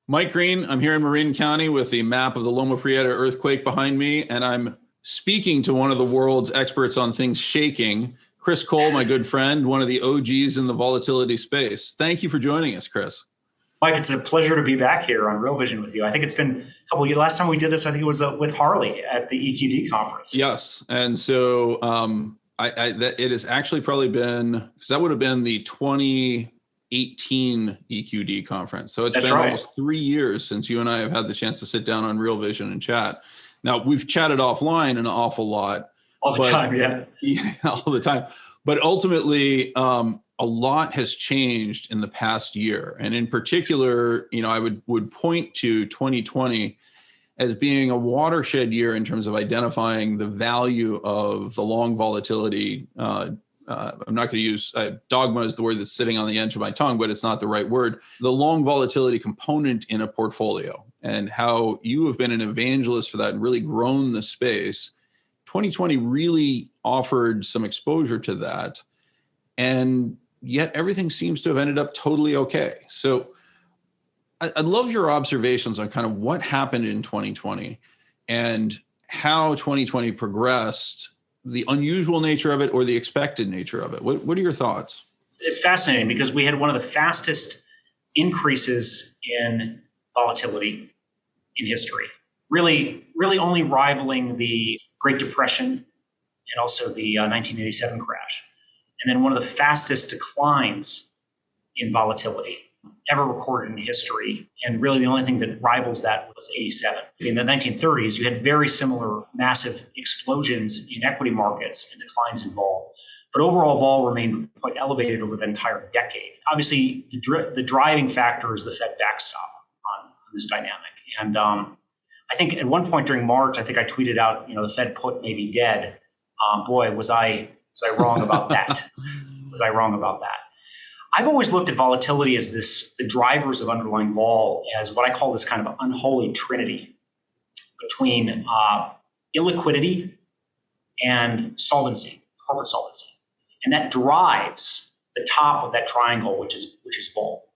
Mike Green, I'm here in Marin County with the map of the Loma Prieta earthquake behind me, and I'm speaking to one of the world's experts on things shaking, Chris Cole, my good friend, one of the OGs in the volatility space. Thank you for joining us, Chris. Mike, it's a pleasure to be back here on Real Vision with you. I think it's been a couple of years. Last time we did this, I think it was with Harley at the EQD conference. Yes, and so it has actually probably been, because that would have been the 2018 EQD conference. So it's been almost 3 years since you and I have had the chance to sit down on Real Vision and chat. Now, we've chatted offline an awful lot. All the time, yeah. Yeah, all the time. But ultimately, a lot has changed in the past year. And in particular, I would point to 2020 as being a watershed year in terms of identifying the value of the long volatility. I'm not going to use dogma is the word that's sitting on the edge of my tongue, but it's not the right word. The long volatility component in a portfolio and how you have been an evangelist for that and really grown the space. 2020 really offered some exposure to that. And yet everything seems to have ended up totally okay. So I'd love your observations on kind of what happened in 2020 and how 2020 progressed, the unusual nature of it or the expected nature of it. What are your thoughts? It's fascinating because we had one of the fastest increases in volatility in history, really only rivaling the Great Depression and also the 1987 crash. And then one of the fastest declines in volatility ever recorded in history. And really the only thing that rivals that was 87. In the 1930s, you had very similar massive explosions in equity markets and declines in vol. But overall vol remained quite elevated over the entire decade. Obviously, the driving factor is the Fed backstop on this dynamic. And I think at one point during March, I think I tweeted out, the Fed put may be dead. Boy, was I wrong about that? Was I wrong about that? I've always looked at volatility as the drivers of underlying vol as what I call this kind of unholy trinity between illiquidity and solvency, corporate solvency. And that drives the top of that triangle, which is vol.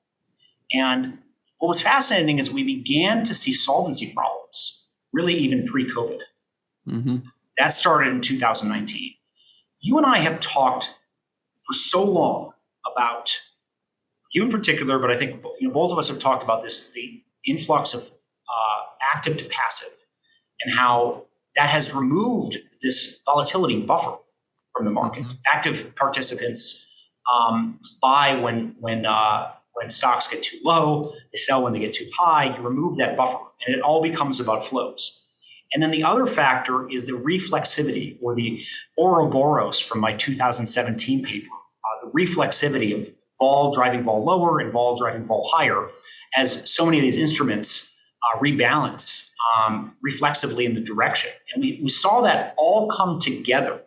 And what was fascinating is we began to see solvency problems, really even pre-COVID. Mm-hmm. That started in 2019. You and I have talked for so long about, you in particular, but I think both of us have talked about this, the influx of active to passive and how that has removed this volatility buffer from the market. Mm-hmm. Active participants buy when stocks get too low, they sell when they get too high, you remove that buffer and it all becomes about flows. And then the other factor is the reflexivity or the Ouroboros from my 2017 paper, the reflexivity of vol driving vol lower and vol driving vol higher as so many of these instruments rebalance reflexively in the direction. And we saw that all come together.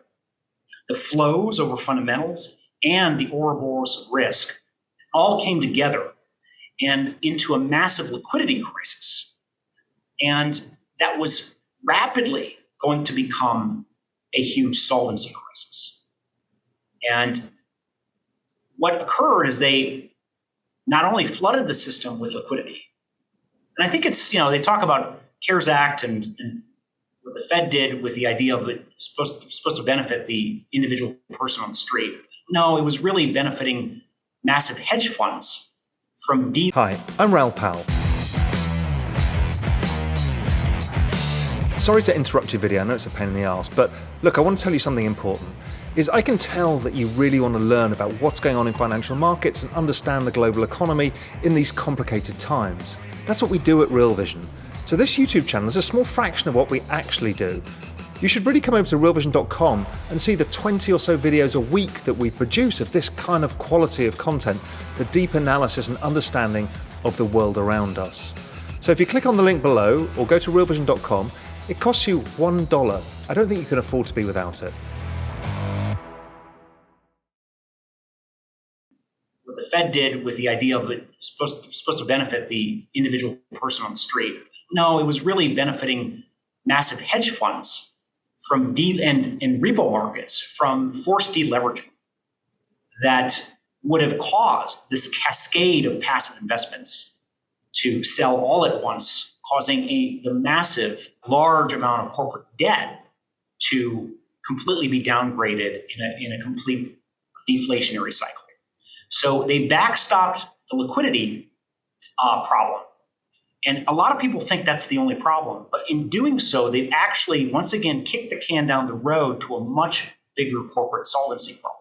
The flows over fundamentals and the Ouroboros of risk all came together and into a massive liquidity crisis. And that was rapidly going to become a huge solvency crisis. And what occurred is they not only flooded the system with liquidity, and I think it's, they talk about CARES Act and what the Fed did with the idea of it supposed to benefit the individual person on the street. No, it was really benefiting massive hedge funds from Hi, I'm Raoul Powell. Sorry to interrupt your video, I know it's a pain in the arse, but look, I want to tell you something important. I can tell that you really want to learn about what's going on in financial markets and understand the global economy in these complicated times. That's what we do at Real Vision. So this YouTube channel is a small fraction of what we actually do. You should really come over to realvision.com and see the 20 or so videos a week that we produce of this kind of quality of content, the deep analysis and understanding of the world around us. So if you click on the link below or go to realvision.com, it costs you $1. I don't think you can afford to be without it. What the Fed did with the idea of it supposed to benefit the individual person on the street. No, it was really benefiting massive hedge funds from and repo markets from forced deleveraging that would have caused this cascade of passive investments to sell all at once, causing the massive, large amount of corporate debt to completely be downgraded in a complete deflationary cycle. So they backstopped the liquidity problem. And a lot of people think that's the only problem. But in doing so, they've actually, once again, kicked the can down the road to a much bigger corporate solvency problem.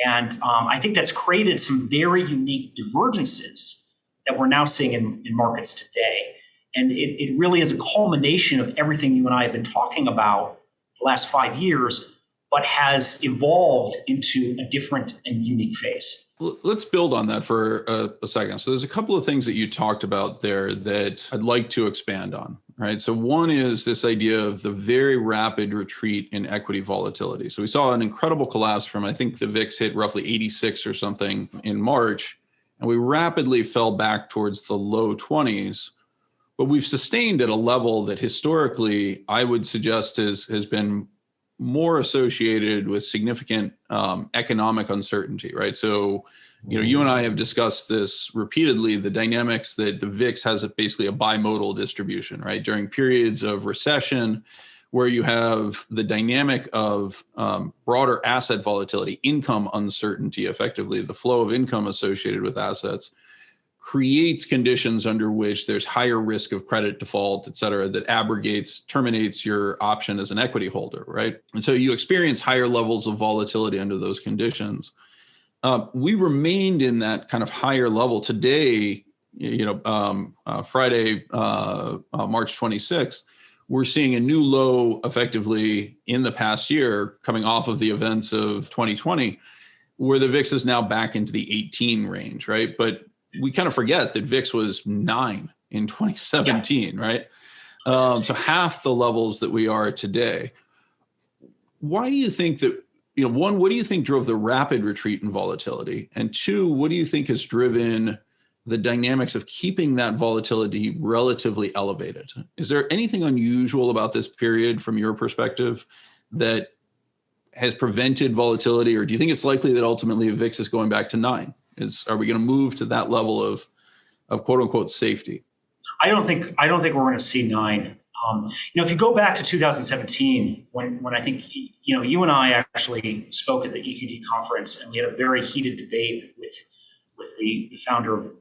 And I think that's created some very unique divergences that we're now seeing in markets today. And it really is a culmination of everything you and I have been talking about the last 5 years, but has evolved into a different and unique phase. Let's build on that for a second. So there's a couple of things that you talked about there that I'd like to expand on, right? So one is this idea of the very rapid retreat in equity volatility. So we saw an incredible collapse from, I think the VIX hit roughly 86 or something in March, and we rapidly fell back towards the low 20s. But we've sustained at a level that historically I would suggest has been more associated with significant economic uncertainty, right? So, you and I have discussed this repeatedly, the dynamics that the VIX has basically a bimodal distribution, right? During periods of recession, where you have the dynamic of broader asset volatility, income uncertainty, effectively the flow of income associated with assets, creates conditions under which there's higher risk of credit default, et cetera, that terminates your option as an equity holder, right? And so you experience higher levels of volatility under those conditions. We remained in that kind of higher level today, Friday, March 26th, we're seeing a new low effectively in the past year coming off of the events of 2020, where the VIX is now back into the 18 range, right? But we kind of forget that VIX was 9 in 2017, right? So half the levels that we are today. Why do you think that, one, what do you think drove the rapid retreat in volatility? And two, what do you think has driven the dynamics of keeping that volatility relatively elevated? Is there anything unusual about this period from your perspective that has prevented volatility, or do you think it's likely that ultimately the VIX is going back to 9? Are we going to move to that level of quote unquote safety? I don't think we're going to see 9. If you go back to 2017, when I think you and I actually spoke at the EQD conference, and we had a very heated debate with the founder of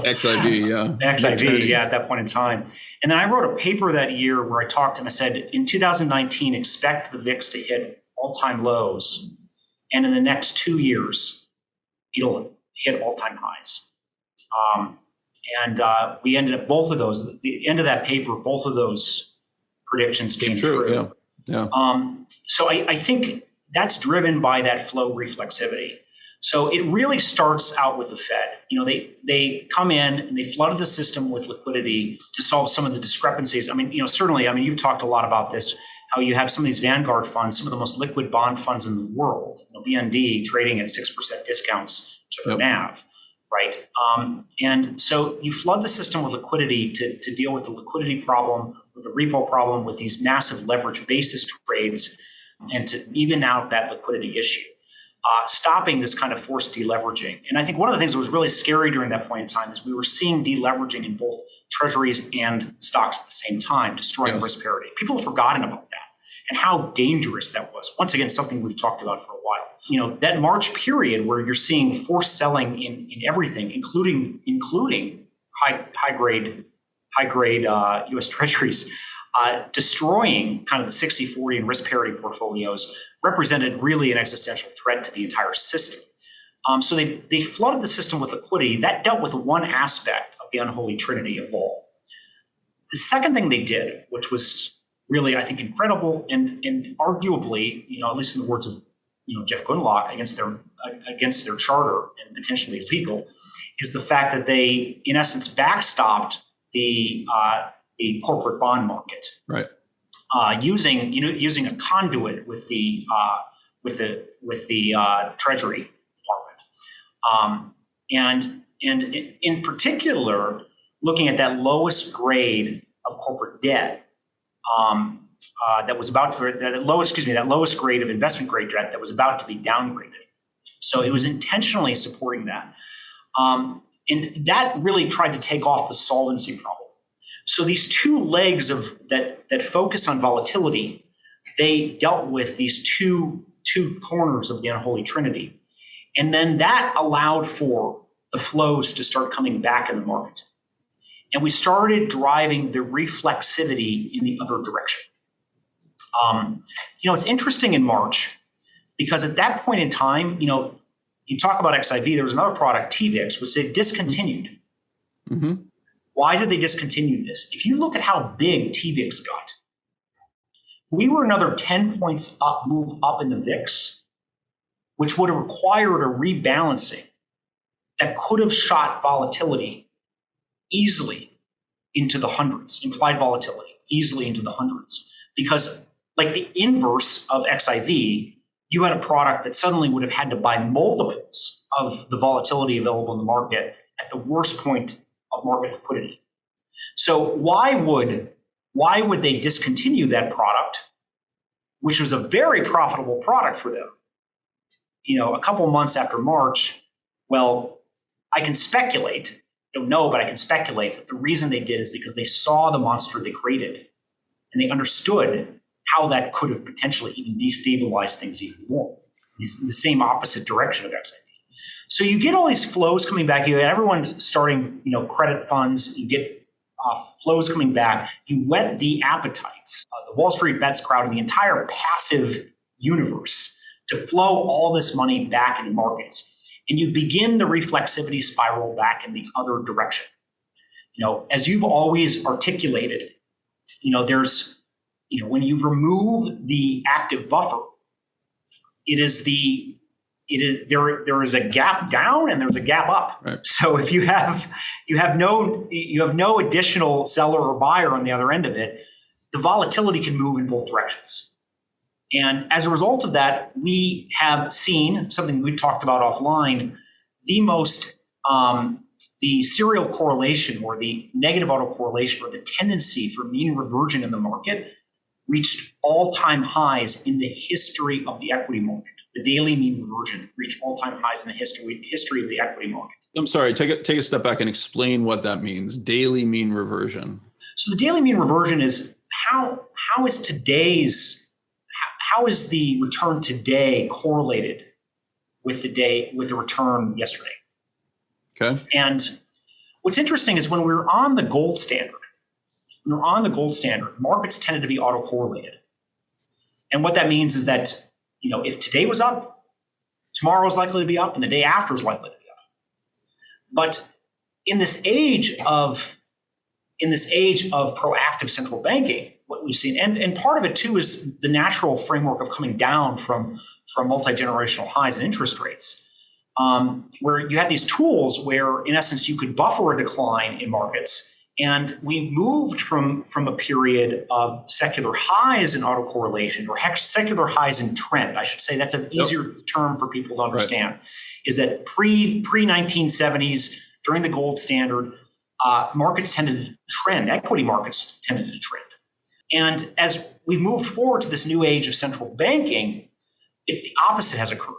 XIV, at that point in time. And then I wrote a paper that year where I talked and I said, in 2019, expect the VIX to hit all-time lows, and in the next 2 years, it'll hit all-time highs. We ended up both of those. At the end of that paper, both of those predictions came true. Yeah. So I think that's driven by that flow reflexivity. So it really starts out with the Fed. They come in and they flooded the system with liquidity to solve some of the discrepancies. Certainly, you've talked a lot about this, how you have some of these Vanguard funds, some of the most liquid bond funds in the world, BND trading at 6% discounts to their NAV, right? And so you flood the system with liquidity to deal with the liquidity problem, with the repo problem, with these massive leverage basis trades, and to even out that liquidity issue, stopping this kind of forced deleveraging. And I think one of the things that was really scary during that point in time is we were seeing deleveraging in both treasuries and stocks at the same time, destroying risk parity. People have forgotten about that and how dangerous that was. Once again, something we've talked about for a while. That March period where you're seeing forced selling in everything, including high grade U.S. Treasuries, destroying kind of the 60-40 and risk parity portfolios, represented really an existential threat to the entire system. So they flooded the system with liquidity. That dealt with one aspect of the unholy trinity of vol. The second thing they did, which was really, I think, incredible and arguably, at least in the words of Jeff Gundlach, against their charter and potentially illegal, is the fact that they, in essence, backstopped the corporate bond market, right? Using a conduit with the Treasury Department, and in particular, looking at that lowest grade of corporate debt. That lowest grade of investment grade debt that was about to be downgraded. So it was intentionally supporting that. And that really tried to take off the solvency problem. So these two legs of that focus on volatility, they dealt with these two corners of the Unholy Trinity. And then that allowed for the flows to start coming back in the market. And we started driving the reflexivity in the other direction. It's interesting in March, because at that point in time, you talk about XIV, there was another product, TVIX, which they discontinued. Mm-hmm. Why did they discontinue this? If you look at how big TVIX got, we were another 10 points move up in the VIX, which would have required a rebalancing that could have shot volatility easily into the hundreds, implied volatility easily into the hundreds. Because like the inverse of XIV, you had a product that suddenly would have had to buy multiples of the volatility available in the market at the worst point of market liquidity. So why would they discontinue that product, which was a very profitable product for them, a couple months after March? Well, I can speculate, don't know, but I can speculate that the reason they did is because they saw the monster they created and they understood how that could have potentially even destabilized things even more, the same opposite direction of XIV. So you get all these flows coming back. You get everyone starting, credit funds. You get flows coming back. You whet the appetites, the Wall Street bets crowd, and the entire passive universe to flow all this money back into markets. And you begin the reflexivity spiral back in the other direction. As you've always articulated, there's, when you remove the active buffer, there is a gap down and there's a gap up. Right. So if you have no additional seller or buyer on the other end of it, the volatility can move in both directions. And as a result of that, we have seen something we talked about offline, the serial correlation or the negative autocorrelation or the tendency for mean reversion in the market reached all-time highs in the history of the equity market. The daily mean reversion reached all-time highs in the history of the equity market. I'm sorry, take a step back and explain what that means, daily mean reversion. So the daily mean reversion is how is the return today correlated with the return yesterday? Okay. And what's interesting is when we were on the gold standard, markets tended to be autocorrelated. And what that means is that, if today was up, tomorrow is likely to be up, and the day after is likely to be up. But in this age of proactive central banking, what we've seen, and part of it too is the natural framework of coming down from multi-generational highs in interest rates, where you had these tools where, in essence, you could buffer a decline in markets. And we moved from a period of secular highs in autocorrelation, or secular highs in trend. I should say that's an easier term for people to understand. Right. Is that pre-1970s, during the gold standard, markets tended to trend. Equity markets tended to trend. And as we've moved forward to this new age of central banking, it's the opposite has occurred,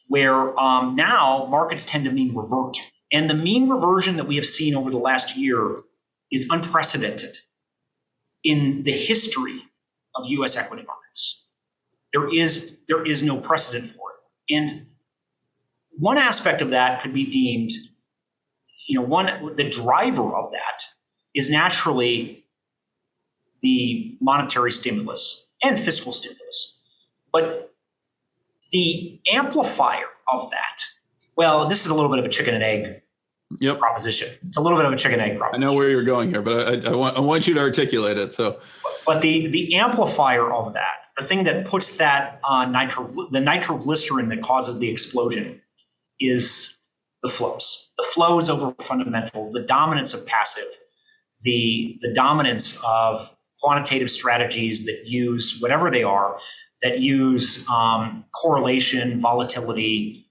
where now markets tend to mean revert. And the mean reversion that we have seen over the last year is unprecedented in the history of U.S. equity markets. There is no precedent for it. And one aspect of that could be deemed, the driver of that is naturally the monetary stimulus and fiscal stimulus. But the amplifier of that, well, this is a little bit of a chicken and egg proposition. It's a little bit of a chicken and egg proposition. I know where you're going here, but I want you to articulate it. So, but the amplifier of that, the thing that puts that on the nitroglycerin that causes the explosion, is the flows. The flows over fundamentals, the dominance of passive, the dominance of quantitative strategies that use whatever they are, that use correlation, volatility,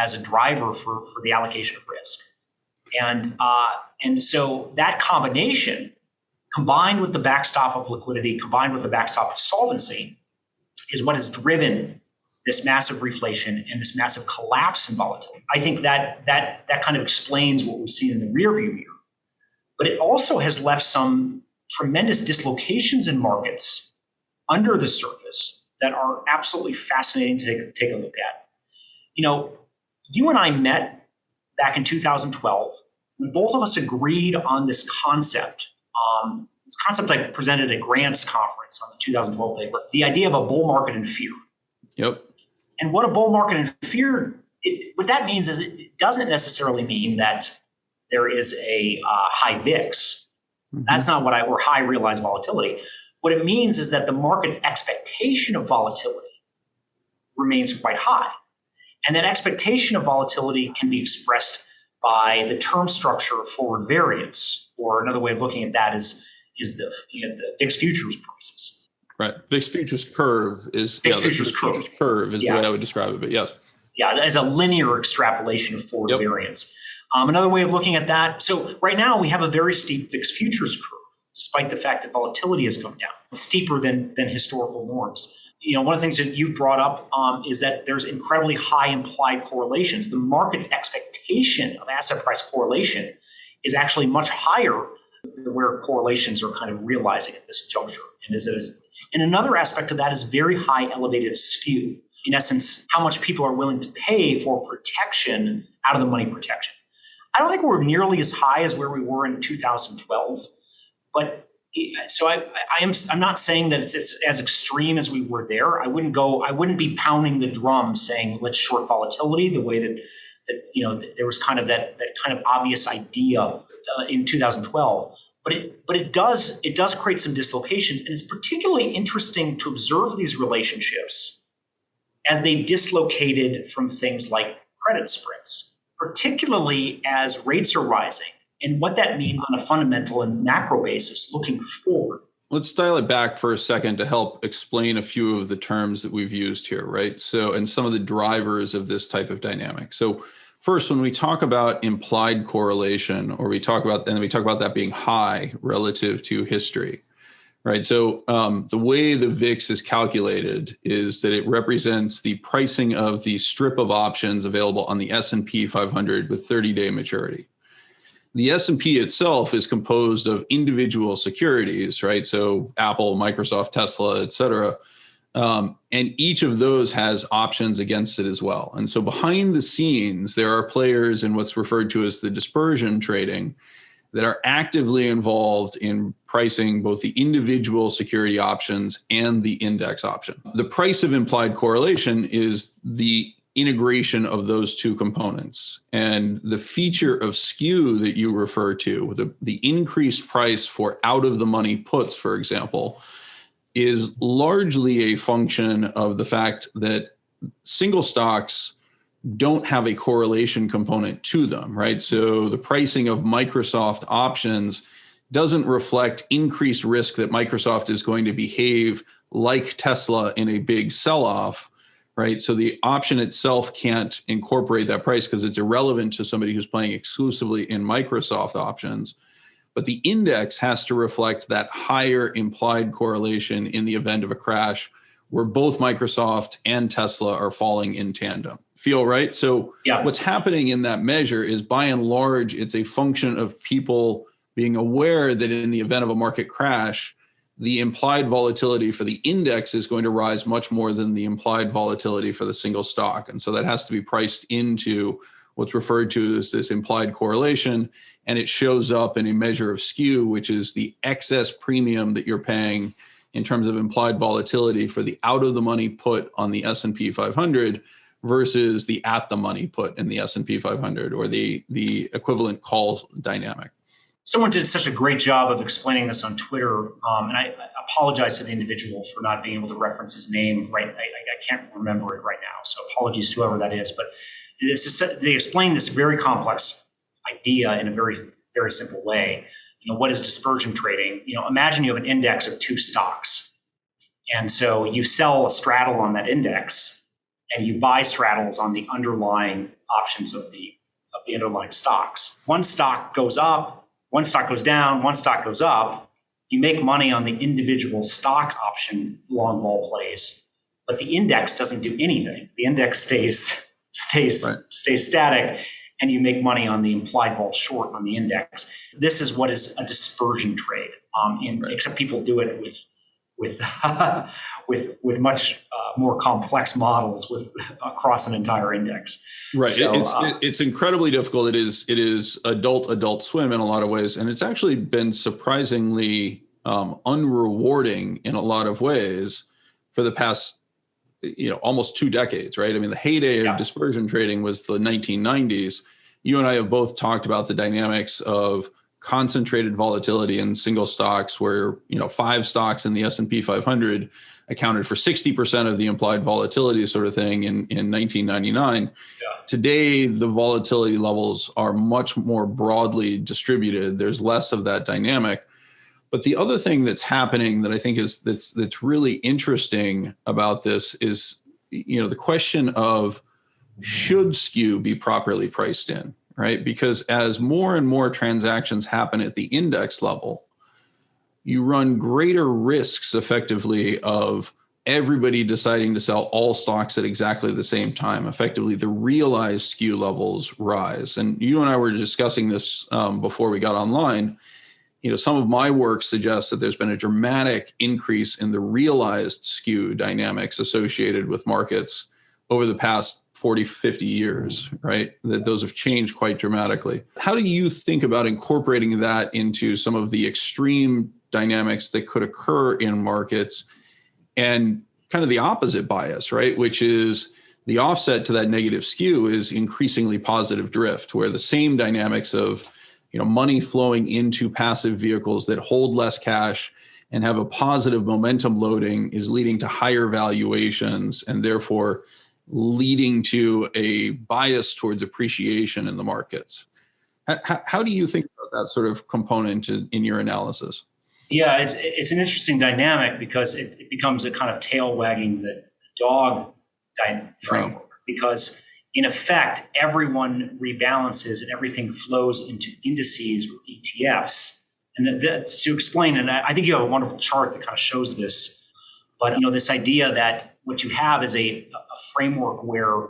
as a driver for the allocation of risk. And so that combination, combined with the backstop of liquidity, combined with the backstop of solvency, is what has driven this massive reflation and this massive collapse in volatility. I think that kind of explains what we've seen in the rearview mirror. But it also has left some tremendous dislocations in markets under the surface that are absolutely fascinating to take a look at. You and I met back in 2012 when both of us agreed on this concept. This concept I presented at Grant's conference on the 2012 paper, the idea of a bull market in fear. Yep. And what a bull market in fear, what that means is it doesn't necessarily mean that there is a high VIX. Mm-hmm. That's not or high realized volatility. What it means is that the market's expectation of volatility remains quite high. And that expectation of volatility can be expressed by the term structure of forward variance, or another way of looking at that is the VIX futures prices. Right. VIX futures curve is VIX futures curve is the way I would describe it, but yes. Yeah, as a linear extrapolation of forward variance. Another way of looking at that, so right now we have a very steep VIX futures curve, despite the fact that volatility has come down. It's steeper than historical norms. One of the things that you brought up is that there's incredibly high implied correlations. The market's expectation of asset price correlation is actually much higher than where correlations are kind of realizing at this juncture. And another aspect of that is very high elevated skew. In essence, how much people are willing to pay for protection, out of the money protection. I don't think we're nearly as high as where we were in 2012, but so I'm not saying that it's as extreme as we were there. I wouldn't be pounding the drum saying let's short volatility the way that there was kind of that kind of obvious idea in 2012. But it does create some dislocations, and it's particularly interesting to observe these relationships as they've dislocated from things like credit spreads, particularly as rates are rising, and what that means on a fundamental and macro basis looking forward. Let's dial it back for a second to help explain a few of the terms that we've used here, right? So, and some of the drivers of this type of dynamic. So first, when we talk about implied correlation, or we talk about that being high relative to history, right? So the way the VIX is calculated is that it represents the pricing of the strip of options available on the S&P 500 with 30-day maturity. The S&P itself is composed of individual securities, right? So Apple, Microsoft, Tesla, et cetera. And each of those has options against it as well. And so behind the scenes, there are players in what's referred to as the dispersion trading that are actively involved in pricing both the individual security options and the index option. The price of implied correlation is the integration of those two components. And the feature of skew that you refer to, the increased price for out of the money puts, for example, is largely a function of the fact that single stocks don't have a correlation component to them, right? So the pricing of Microsoft options doesn't reflect increased risk that Microsoft is going to behave like Tesla in a big sell-off, right? So the option itself can't incorporate that price because it's irrelevant to somebody who's playing exclusively in Microsoft options. But the index has to reflect that higher implied correlation in the event of a crash where both Microsoft and Tesla are falling in tandem. Feel right? So What's happening in that measure is, by and large, it's a function of people being aware that in the event of a market crash, the implied volatility for the index is going to rise much more than the implied volatility for the single stock. And so that has to be priced into what's referred to as this implied correlation. And it shows up in a measure of skew, which is the excess premium that you're paying in terms of implied volatility for the out of the money put on the S&P 500 versus the at the money put in the S&P 500, or the equivalent call dynamic. Someone did such a great job of explaining this on Twitter, and I apologize to the individual for not being able to reference his name right. I can't remember it right now, so apologies to whoever that is. But they explain this very complex idea in a very, very simple way. What is dispersion trading? Imagine you have an index of two stocks, and so you sell a straddle on that index, and you buy straddles on the underlying options of the underlying stocks. One stock goes up. One stock goes down, one stock goes up. You make money on the individual stock option long ball plays. but the index doesn't do anything. The index stays Right. static, and you make money on the implied vol short on the index. This is what is a dispersion trade. Except people do it with with much more complex models across an entire index. Right. So, it's incredibly difficult. It is adult swim in a lot of ways, and it's actually been surprisingly unrewarding in a lot of ways for the past almost 2 decades. Right. I mean, the heyday of dispersion trading was the 1990s. You and I have both talked about the dynamics of concentrated volatility in single stocks, where 5 stocks in the S&P 500 accounted for 60% of the implied volatility, sort of thing, in 1999. Today, the volatility levels are much more broadly distributed. There's less of that dynamic. But the other thing that's happening that I think that's really interesting about this is the question of, should skew be properly priced in, right? Because as more and more transactions happen at the index level, you run greater risks effectively of everybody deciding to sell all stocks at exactly the same time. Effectively, the realized skew levels rise. And you and I were discussing this before we got online. Some of my work suggests that there's been a dramatic increase in the realized skew dynamics associated with markets over the past 40, 50 years, right? That those have changed quite dramatically. How do you think about incorporating that into some of the extreme dynamics that could occur in markets, and kind of the opposite bias, right? Which is the offset to that negative skew is increasingly positive drift, where the same dynamics of money flowing into passive vehicles that hold less cash and have a positive momentum loading is leading to higher valuations, and therefore leading to a bias towards appreciation in the markets. How do you think about that sort of component in your analysis? Yeah, it's an interesting dynamic, because it becomes a kind of tail wagging the dog framework. Because in effect, everyone rebalances and everything flows into indices or ETFs. And to explain, and I think you have a wonderful chart that kind of shows this, but this idea that what you have is a framework where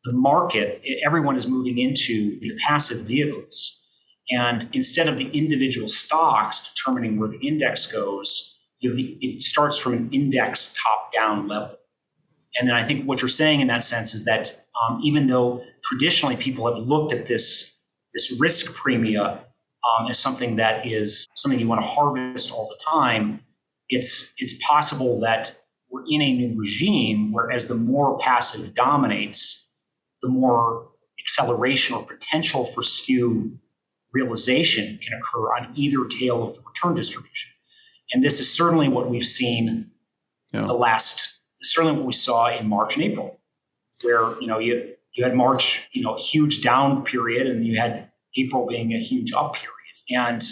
the market, everyone is moving into the passive vehicles. And instead of the individual stocks determining where the index goes, it starts from an index top-down level. And then I think what you're saying in that sense is that even though traditionally people have looked at this risk premia as something that is something you want to harvest all the time, it's possible that we're in a new regime where, as the more passive dominates, the more acceleration or potential for skew realization can occur on either tail of the return distribution. And this is certainly what we've seen certainly what we saw in March and April, where you had March, huge down period, and you had April being a huge up period. And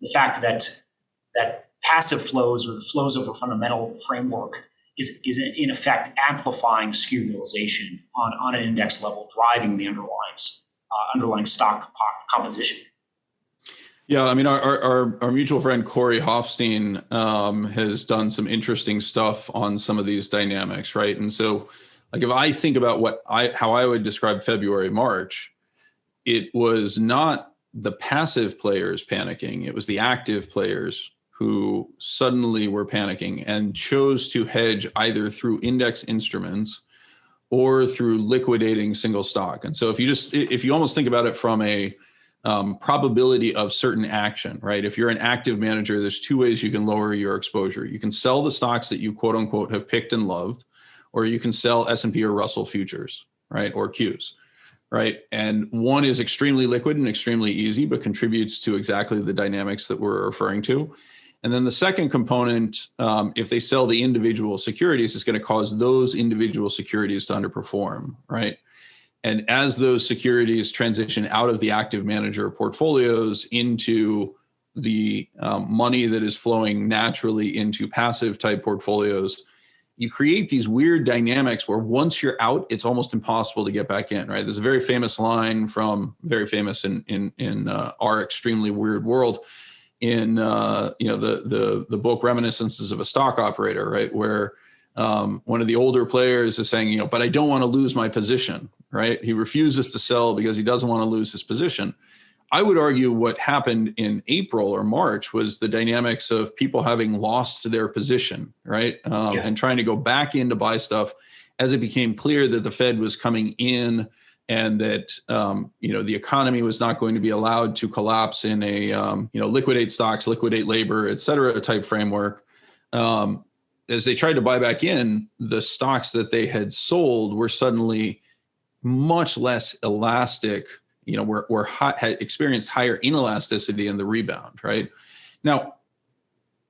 the fact that passive flows, or the flows over fundamental framework, is in effect amplifying skew realization on an index level, driving the underlying stock composition. Yeah, I mean, our mutual friend Corey Hofstein has done some interesting stuff on some of these dynamics, right? And so, like, if I think about how I would describe February, March, it was not the passive players panicking; it was the active players who suddenly were panicking and chose to hedge either through index instruments or through liquidating single stock. And so, if you almost think about it from a probability of certain action, right? If you're an active manager, there's 2 ways you can lower your exposure. You can sell the stocks that you quote unquote have picked and loved, or you can sell S&P or Russell futures, right? Or Qs, right? And one is extremely liquid and extremely easy, but contributes to exactly the dynamics that we're referring to. And then the second component, if they sell the individual securities, is going to cause those individual securities to underperform, right? And as those securities transition out of the active manager portfolios into the money that is flowing naturally into passive type portfolios, you create these weird dynamics where once you're out, it's almost impossible to get back in, right? There's a very famous line very famous in our extremely weird world, in the book Reminiscences of a Stock Operator, right? Where one of the older players is saying, but I don't want to lose my position, right? He refuses to sell because he doesn't want to lose his position. I would argue what happened in April or March was the dynamics of people having lost their position, right? And trying to go back in to buy stuff as it became clear that the Fed was coming in and that, the economy was not going to be allowed to collapse in a, liquidate stocks, liquidate labor, et cetera, type framework. As they tried to buy back in, the stocks that they had sold were suddenly much less elastic, had experienced higher inelasticity in the rebound, right? Now,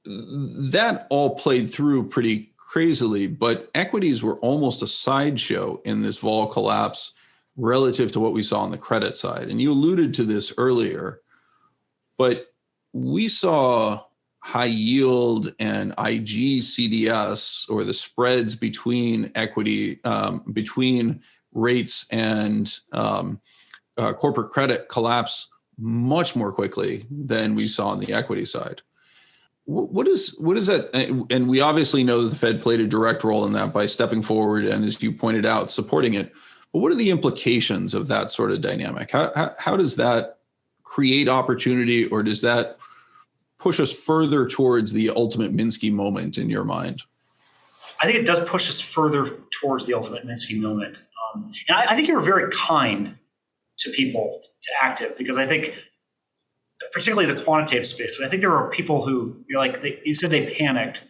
that all played through pretty crazily, but equities were almost a sideshow in this vol collapse relative to what we saw on the credit side. And you alluded to this earlier, but we saw high yield and IG CDS, or the spreads between equity, between rates and corporate credit, collapse much more quickly than we saw on the equity side. What is that? And we obviously know that the Fed played a direct role in that by stepping forward and, as you pointed out, supporting it. But what are the implications of that sort of dynamic? How does that create opportunity, or does that push us further towards the ultimate Minsky moment in your mind? I think it does push us further towards the ultimate Minsky moment. And I think you were very kind to people, to active, because I think, particularly the quantitative space, because I think there were people who, you said they panicked.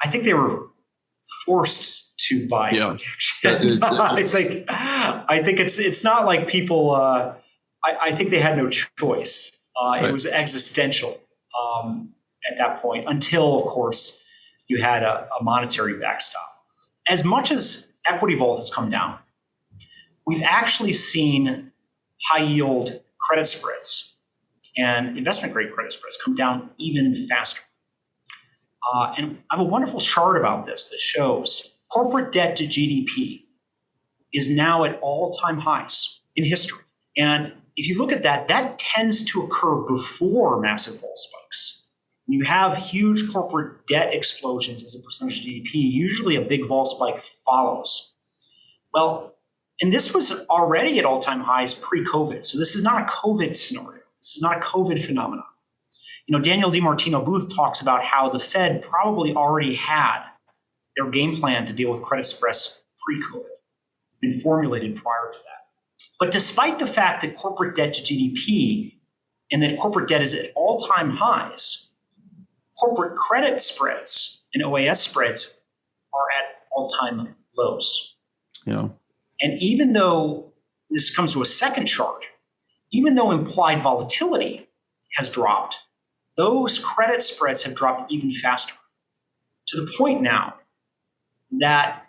I think they were forced to buy protection. I think it's not like people. I think they had no choice. Right. It was existential at that point, until, of course, you had a monetary backstop. As much as equity vol has come down, we've actually seen high yield credit spreads and investment grade credit spreads come down even faster. And I have a wonderful chart about this that shows corporate debt to GDP is now at all-time highs in history. And if you look at that, that tends to occur before massive vol spikes. When you have huge corporate debt explosions as a percentage of GDP, usually a big vol spike follows. Well, and this was already at all-time highs pre-COVID. So this is not a COVID scenario. This is not a COVID phenomenon. Daniel DiMartino Booth talks about how the Fed probably already had their game plan to deal with credit stress pre-COVID, been formulated prior to that. But despite the fact that corporate debt to GDP and that corporate debt is at all-time highs, corporate credit spreads and OAS spreads are at all-time lows. Yeah. And even though this comes to a second chart, even though implied volatility has dropped, those credit spreads have dropped even faster, to the point now that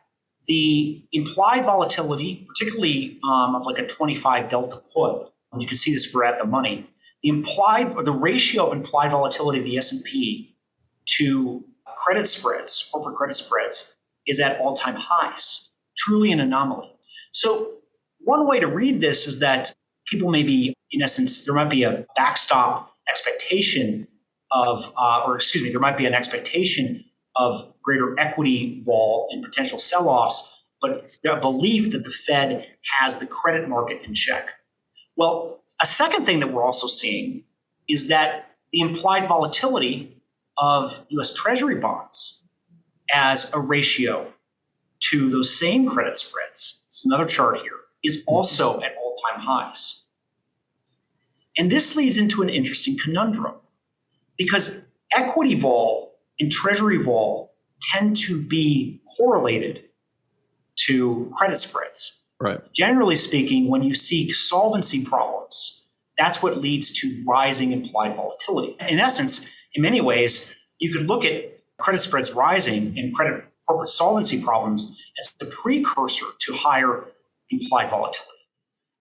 the implied volatility, particularly of like a 25 delta put, and you can see this for at the money, the ratio of implied volatility of the S&P to credit spreads, corporate credit spreads, is at all-time highs, truly an anomaly. So one way to read this is that people may be, in essence, there might be a backstop expectation of, there might be an expectation of greater equity vol and potential sell-offs, but a belief that the Fed has the credit market in check. Well, a second thing that we're also seeing is that the implied volatility of U.S. Treasury bonds as a ratio to those same credit spreads, it's another chart here, is also at all-time highs. And this leads into an interesting conundrum, because equity vol and Treasury vol tend to be correlated to credit spreads. Right. Generally speaking, when you see solvency problems, that's what leads to rising implied volatility. In essence, in many ways, you could look at credit spreads rising and corporate solvency problems as the precursor to higher implied volatility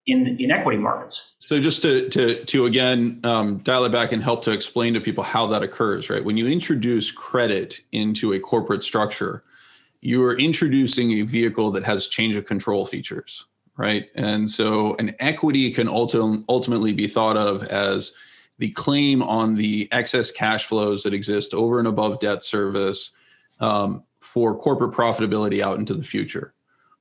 in equity markets. So just to again dial it back and help to explain to people how that occurs, right? When you introduce credit into a corporate structure, you are introducing a vehicle that has change of control features, right? And so an equity can ultimately be thought of as the claim on the excess cash flows that exist over and above debt service for corporate profitability out into the future.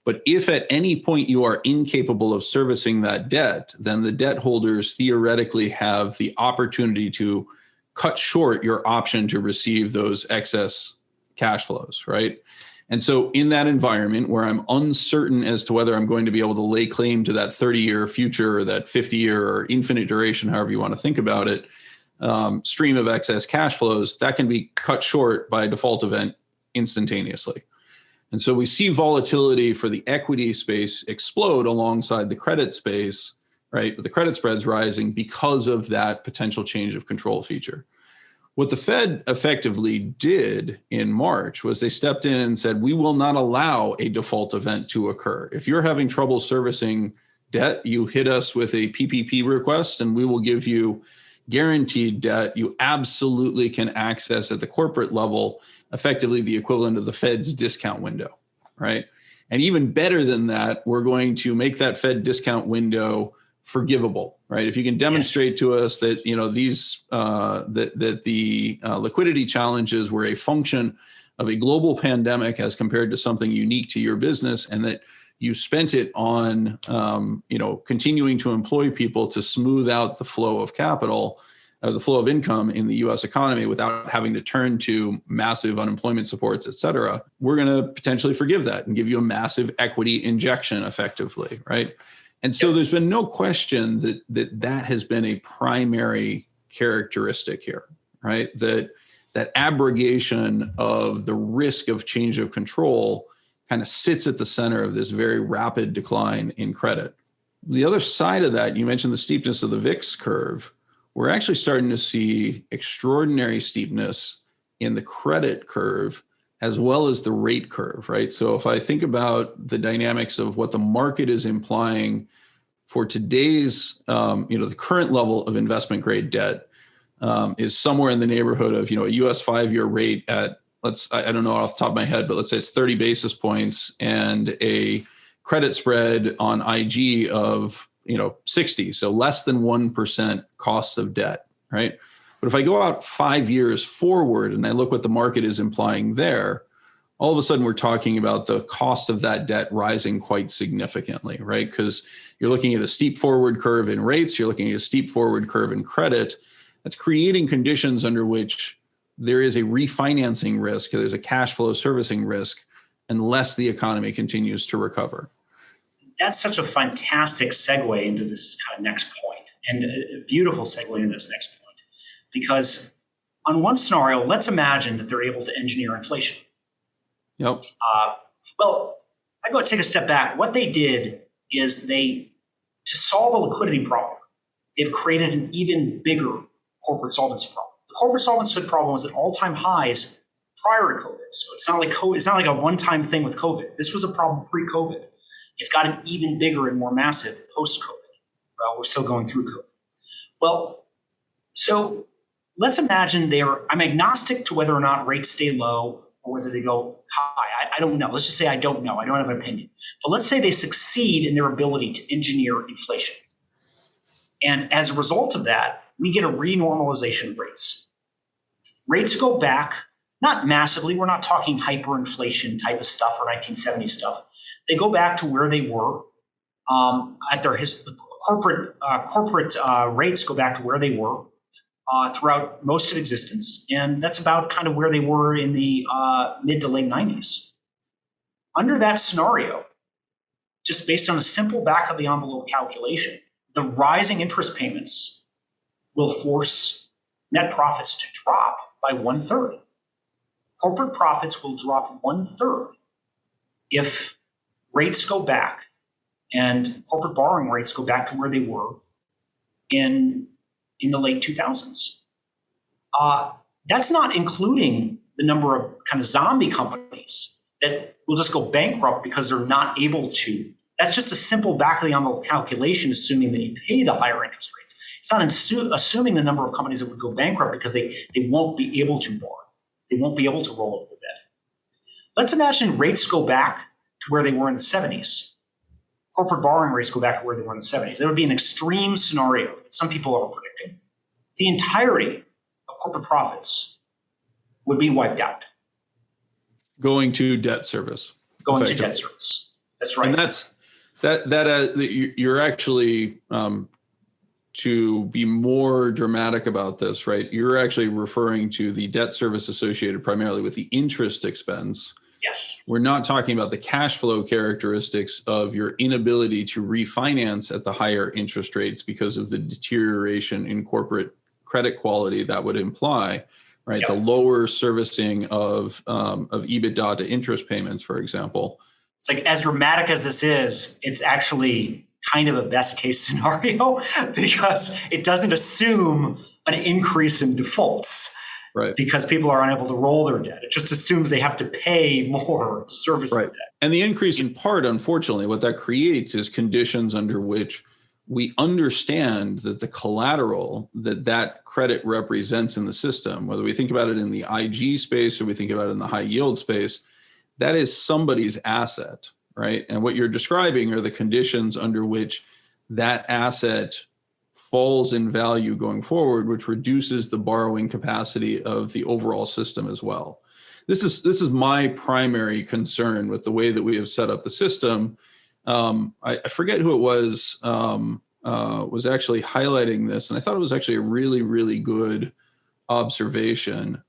But if at any point you are incapable of servicing that debt, then the debt holders theoretically have the opportunity to cut short your option to receive those excess cash flows, right? And so in that environment where I'm uncertain as to whether I'm going to be able to lay claim to that 30-year future or that 50-year or infinite duration, however you want to think about it, stream of excess cash flows, that can be cut short by a default event instantaneously. And so we see volatility for the equity space explode alongside the credit space, right? With the credit spreads rising because of that potential change of control feature. What the Fed effectively did in March was they stepped in and said, we will not allow a default event to occur. If you're having trouble servicing debt, you hit us with a PPP request and we will give you guaranteed debt you absolutely can access at the corporate level, effectively the equivalent of the Fed's discount window, right? And even better than that, we're going to make that Fed discount window forgivable, right? If you can demonstrate to us that these that the liquidity challenges were a function of a global pandemic as compared to something unique to your business, and that you spent it on continuing to employ people to smooth out the flow of capital, the flow of income in the U.S. economy without having to turn to massive unemployment supports, et cetera, we're going to potentially forgive that and give you a massive equity injection effectively, right? And so there's been no question that has been a primary characteristic here, right? That abrogation of the risk of change of control kind of sits at the center of this very rapid decline in credit. The other side of that, you mentioned the steepness of the VIX curve. We're actually starting to see extraordinary steepness in the credit curve as well as the rate curve, right? So if I think about the dynamics of what the market is implying for today's, the current level of investment grade debt is somewhere in the neighborhood of, a US 5-year rate at, I don't know off the top of my head, but let's say it's 30 basis points and a credit spread on IG of, 60. So less than 1% cost of debt, right? But if I go out 5 years forward and I look what the market is implying there, all of a sudden we're talking about the cost of that debt rising quite significantly, right? Because you're looking at a steep forward curve in rates, you're looking at a steep forward curve in credit. That's creating conditions under which there is a refinancing risk, there's a cash flow servicing risk, unless the economy continues to recover. That's such a fantastic segue into this kind of next point, and a beautiful segue into this next point. Because on one scenario, let's imagine that they're able to engineer inflation. Yep. Well, I go take a step back. What they did is to solve a liquidity problem, they've created an even bigger corporate solvency problem. The corporate solvency problem was at all-time highs prior to COVID. So it's not like COVID, it's not like a one-time thing with COVID. This was a problem pre-COVID. It's gotten even bigger and more massive post-COVID. Well, we're still going through COVID. Well, so let's imagine I'm agnostic to whether or not rates stay low or whether they go high. I don't know. Let's just say I don't know. I don't have an opinion. But let's say they succeed in their ability to engineer inflation. And as a result of that, we get a renormalization of rates. Rates go back, not massively. We're not talking hyperinflation type of stuff or 1970s stuff. They go back to where they were at their corporate rates go back to where they were throughout most of existence. And that's about kind of where they were in the mid to late 90s. Under that scenario, just based on a simple back of the envelope calculation, the rising interest payments will force net profits to drop by 1/3. Corporate profits will drop 1/3 if rates go back and corporate borrowing rates go back to where they were in the late 2000s. That's not including the number of kind of zombie companies that will just go bankrupt because they're not able to. That's just a simple back of the envelope calculation, assuming that you pay the higher interest rates. It's not assuming the number of companies that would go bankrupt because they won't be able to borrow. They won't be able to roll over the debt. Let's imagine rates go back to where they were in the 70s. Corporate borrowing rates go back to where they were in the 70s. That would be an extreme scenario that some people are predicting. The entirety of corporate profits would be wiped out. going to debt service. Going to debt service. That's right. And you're actually, to be more dramatic about this, right? You're actually referring to the debt service associated primarily with the interest expense. Yes. We're not talking about the cash flow characteristics of your inability to refinance at the higher interest rates because of the deterioration in corporate credit quality that would imply, right? Yep. The lower servicing of EBITDA to interest payments, for example. It's like, as dramatic as this is, it's actually kind of a best case scenario because it doesn't assume an increase in defaults. Right. Because people are unable to roll their debt. It just assumes they have to pay more to service the debt. And the increase, in part, unfortunately, what that creates is conditions under which we understand that the collateral that credit represents in the system, whether we think about it in the IG space or we think about it in the high yield space, that is somebody's asset, right? And what you're describing are the conditions under which that asset falls in value going forward, which reduces the borrowing capacity of the overall system as well. This is my primary concern with the way that we have set up the system. I forget who it was actually highlighting this, and I thought it was actually a really, really good observation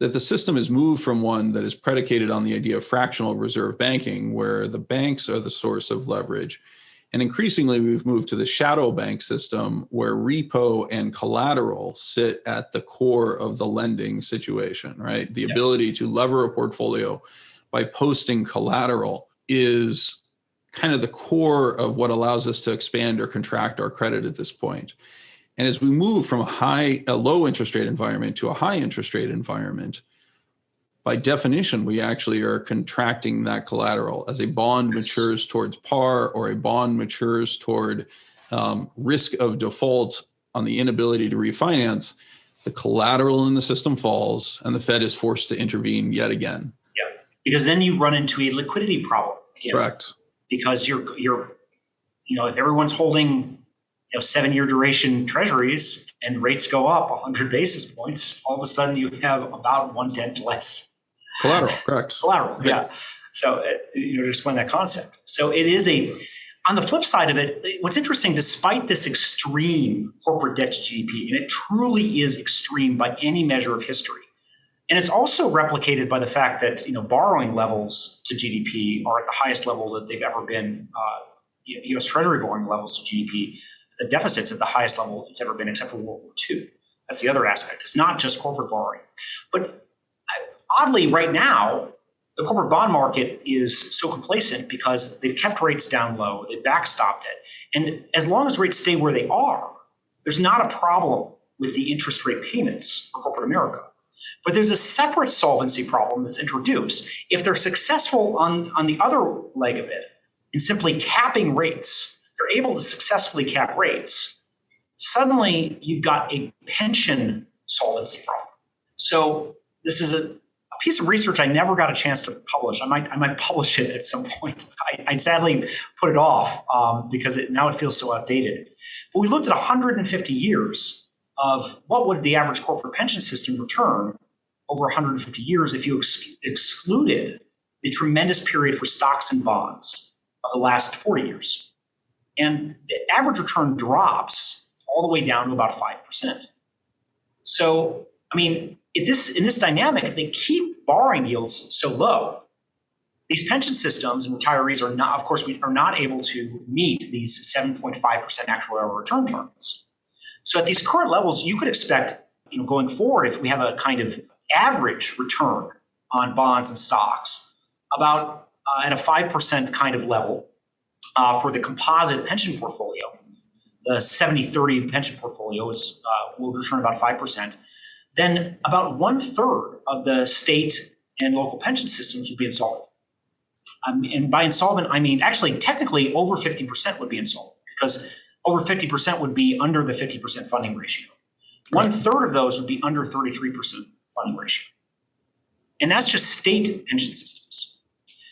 that the system has moved from one that is predicated on the idea of fractional reserve banking, where the banks are the source of leverage. And increasingly, we've moved to the shadow bank system where repo and collateral sit at the core of the lending situation, right? The ability to lever a portfolio by posting collateral is kind of the core of what allows us to expand or contract our credit at this point. And as we move from a low interest rate environment to a high interest rate environment, by definition, we actually are contracting that collateral as a bond matures towards par or a bond matures toward risk of default on the inability to refinance. The collateral in the system falls and the Fed is forced to intervene yet again. Yeah, because then you run into a liquidity problem. Correct. Because you're if everyone's holding 7-year duration treasuries and rates go up 100 basis points, all of a sudden you have about 1/10 less collateral. Correct. Collateral. Yeah. So to explain that concept. So it is on the flip side of it, what's interesting, despite this extreme corporate debt to GDP, and it truly is extreme by any measure of history, and it's also replicated by the fact that borrowing levels to GDP are at the highest level that they've ever been. U.S. Treasury borrowing levels to GDP, the deficit's at the highest level it's ever been, except for World War II. That's the other aspect. It's not just corporate borrowing, but oddly, right now, the corporate bond market is so complacent because they've kept rates down low, they backstopped it, and as long as rates stay where they are, there's not a problem with the interest rate payments for corporate America. But there's a separate solvency problem that's introduced. If they're successful on the other leg of it, in simply capping rates, they're able to successfully cap rates, suddenly you've got a pension solvency problem. So this is a piece of research I never got a chance to publish. I might publish it at some point. I sadly put it off because now it feels so outdated. But we looked at 150 years of what would the average corporate pension system return over 150 years if you excluded the tremendous period for stocks and bonds of the last 40 years. And the average return drops all the way down to about 5%. So, in this dynamic, if they keep borrowing yields so low, these pension systems and retirees are not, of course, we are not able to meet these 7.5% actuarial return targets. So at these current levels, you could expect, going forward, if we have a kind of average return on bonds and stocks, about at a 5% kind of level for the composite pension portfolio. The 70-30 pension portfolio will return about 5%. Then about 1/3 of the state and local pension systems would be insolvent. And by insolvent, I mean actually technically over 50% would be insolvent because over 50% would be under the 50% funding ratio. 1/3 of those would be under 33% funding ratio. And that's just state pension systems.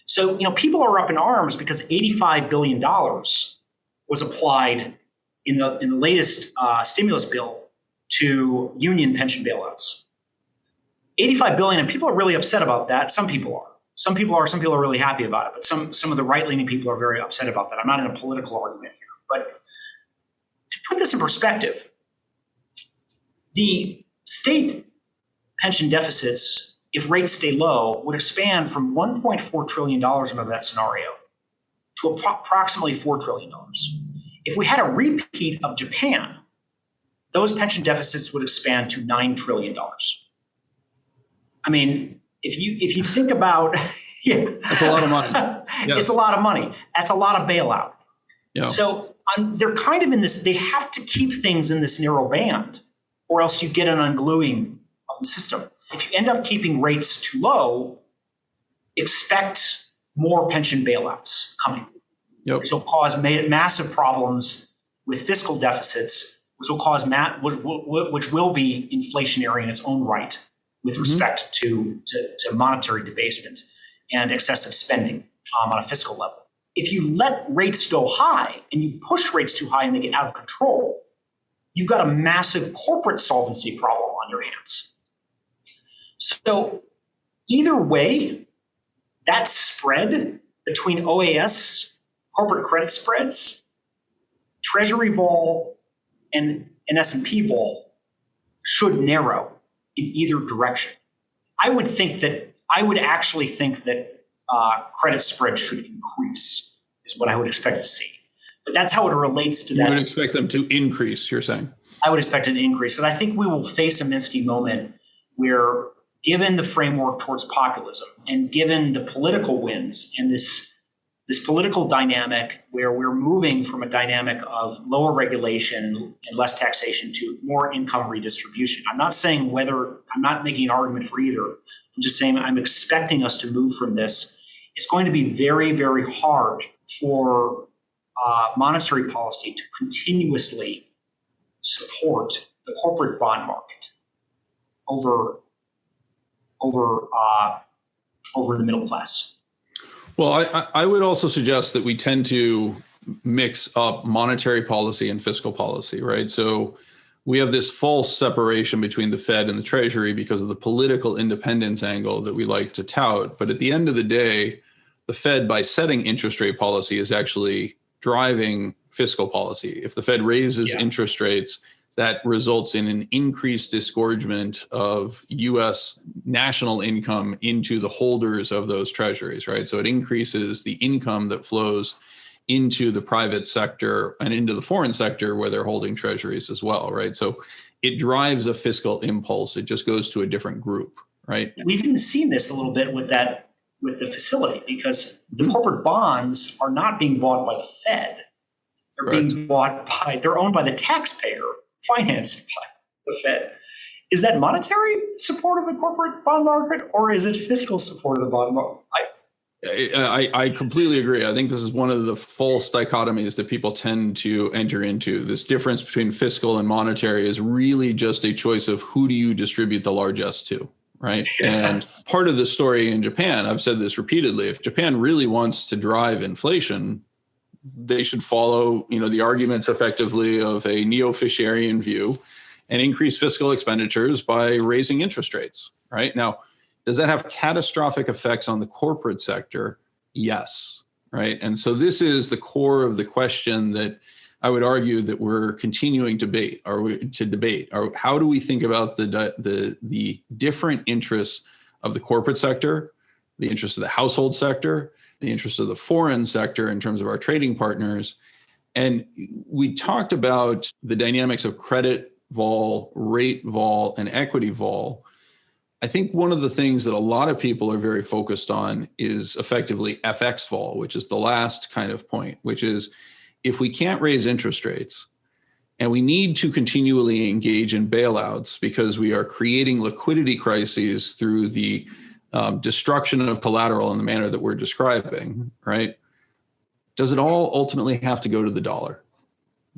So, people are up in arms because $85 billion was applied in the latest stimulus bill to union pension bailouts. $85 billion, and people are really upset about that. Some people are. Some people are really happy about it, but some of the right-leaning people are very upset about that. I'm not in a political argument here, but to put this in perspective, the state pension deficits, if rates stay low, would expand from $1.4 trillion under that scenario to approximately $4 trillion. If we had a repeat of Japan, those pension deficits would expand to $9 trillion. I mean, if you think about, that's a lot of money. Yeah. It's a lot of money. That's a lot of bailout. Yeah. So they're kind of in this, they have to keep things in this narrow band, or else you get an ungluing of the system. If you end up keeping rates too low, expect more pension bailouts coming. Yep. Which will cause massive problems with fiscal deficits, which will cause which will be inflationary in its own right with respect to monetary debasement and excessive spending on a fiscal level. If you let rates go high and you push rates too high and they get out of control, you've got a massive corporate solvency problem on your hands. So either way, that spread between OAS, corporate credit spreads, Treasury vol, and S&P vol should narrow in either direction. I would actually think that credit spreads should increase, is what I would expect to see. But that's how it relates to that. You would expect them to increase, you're saying? I would expect it to increase, because I think we will face a Minsky moment where, given the framework towards populism and given the political winds and this political dynamic where we're moving from a dynamic of lower regulation and less taxation to more income redistribution. I'm not making an argument for either. I'm just saying I'm expecting us to move from this. It's going to be very, very hard for monetary policy to continuously support the corporate bond market over the middle class. Well, I would also suggest that we tend to mix up monetary policy and fiscal policy, right? So we have this false separation between the Fed and the Treasury because of the political independence angle that we like to tout. But at the end of the day, the Fed, by setting interest rate policy, is actually driving fiscal policy. If the Fed raises interest rates, that results in an increased disgorgement of U.S. national income into the holders of those treasuries, right? So it increases the income that flows into the private sector and into the foreign sector where they're holding treasuries as well, right? So it drives a fiscal impulse. It just goes to a different group, right? We've even seen this a little bit with the facility, because the corporate bonds are not being bought by the Fed. They're being bought they're owned by the taxpayer, financed by the Fed. Is that monetary support of the corporate bond market, or is it fiscal support of the bond market? I completely agree. I think this is one of the false dichotomies that people tend to enter into. This difference between fiscal and monetary is really just a choice of who do you distribute the largesse to, right? Yeah. And part of the story in Japan, I've said this repeatedly, if Japan really wants to drive inflation, they should follow, the arguments effectively of a neo-Fisherian view and increase fiscal expenditures by raising interest rates, right? Now, does that have catastrophic effects on the corporate sector? Yes, right? And so this is the core of the question that I would argue that we're continuing to debate. Or how do we think about the different interests of the corporate sector, the interests of the household sector, the interests of the foreign sector in terms of our trading partners? And we talked about the dynamics of credit vol, rate vol, and equity vol. I think one of the things that a lot of people are very focused on is effectively FX vol, which is the last kind of point, which is if we can't raise interest rates and we need to continually engage in bailouts because we are creating liquidity crises through the destruction of collateral in the manner that we're describing, right? Does it all ultimately have to go to the dollar?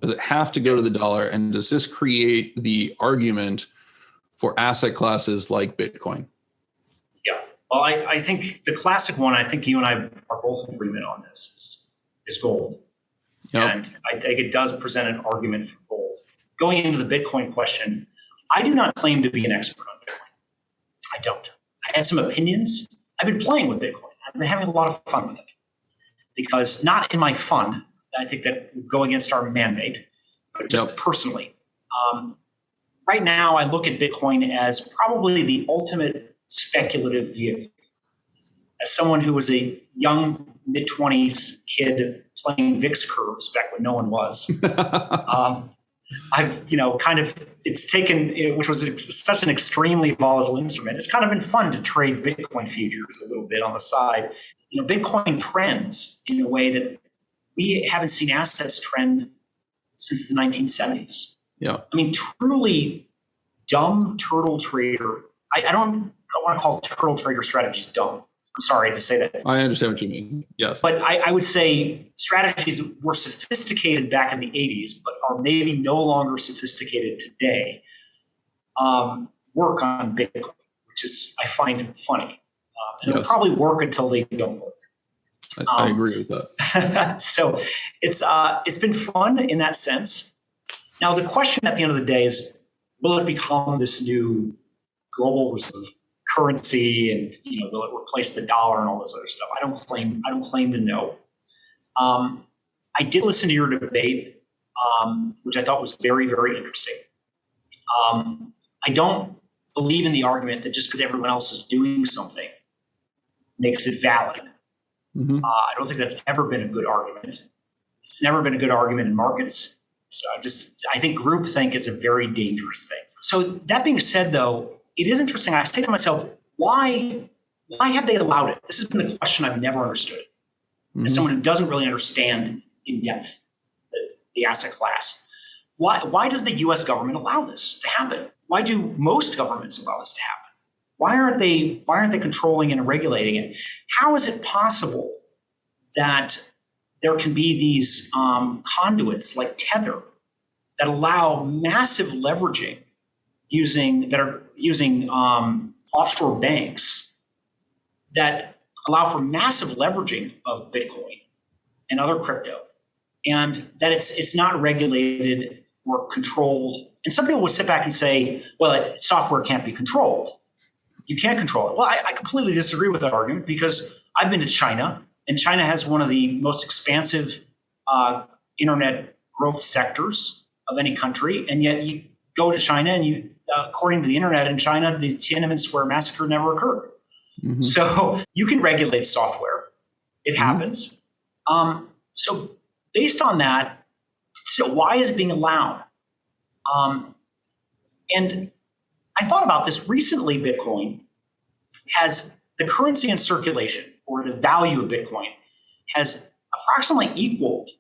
Does it have to go to the dollar? And does this create the argument for asset classes like Bitcoin? Yeah. Well, I think the classic one, I think you and I are both in agreement on this, is gold. Yep. And I think it does present an argument for gold. Going into the Bitcoin question, I do not claim to be an expert on Bitcoin. I don't. I have some opinions, I've been playing with Bitcoin. I've been having a lot of fun with it because not in my fund. I think that would go against our mandate, but just personally. Right now, I look at Bitcoin as probably the ultimate speculative vehicle. As someone who was a young mid-20s kid playing VIX curves back when no one was, I've, it's taken, which was such an extremely volatile instrument. It's kind of been fun to trade Bitcoin futures a little bit on the side. Bitcoin trends in a way that we haven't seen assets trend since the 1970s. Yeah. I mean, truly dumb turtle trader. I don't want to call turtle trader strategies dumb. I'm sorry to say that. I understand what you mean. Yes. But I would say strategies that were sophisticated back in the 80s, but are maybe no longer sophisticated today, work on Bitcoin, which is, I find funny. And it'll probably work until they don't work. I agree with that. So it's been fun in that sense. Now, the question at the end of the day is, will it become this new global reserve currency, and will it replace the dollar and all this other stuff? I don't claim to know. I did listen to your debate, which I thought was very, very interesting. I don't believe in the argument that just because everyone else is doing something makes it valid. Mm-hmm. I don't think that's ever been a good argument. It's never been a good argument in markets. So I think groupthink is a very dangerous thing. So that being said, though, it is interesting. I say to myself, why have they allowed it? This has been the question I've never understood. Mm-hmm. As someone who doesn't really understand in depth the asset class, why does the U.S. government allow this to happen? Why do most governments allow this to happen? Why aren't they controlling and regulating it? How is it possible that there can be these conduits like Tether that allow massive leveraging using offshore banks that allow for massive leveraging of Bitcoin and other crypto, and that it's not regulated or controlled? And some people would sit back and say, well, software can't be controlled. You can't control it. Well, I completely disagree with that argument because I've been to China, and China has one of the most expansive internet growth sectors of any country. And yet you go to China and according to the internet in China, the Tiananmen Square massacre never occurred. Mm-hmm. So you can regulate software. It happens. So based on that, why is it being allowed? And I thought about this recently. Bitcoin has the currency in circulation, or the value of Bitcoin has approximately equaled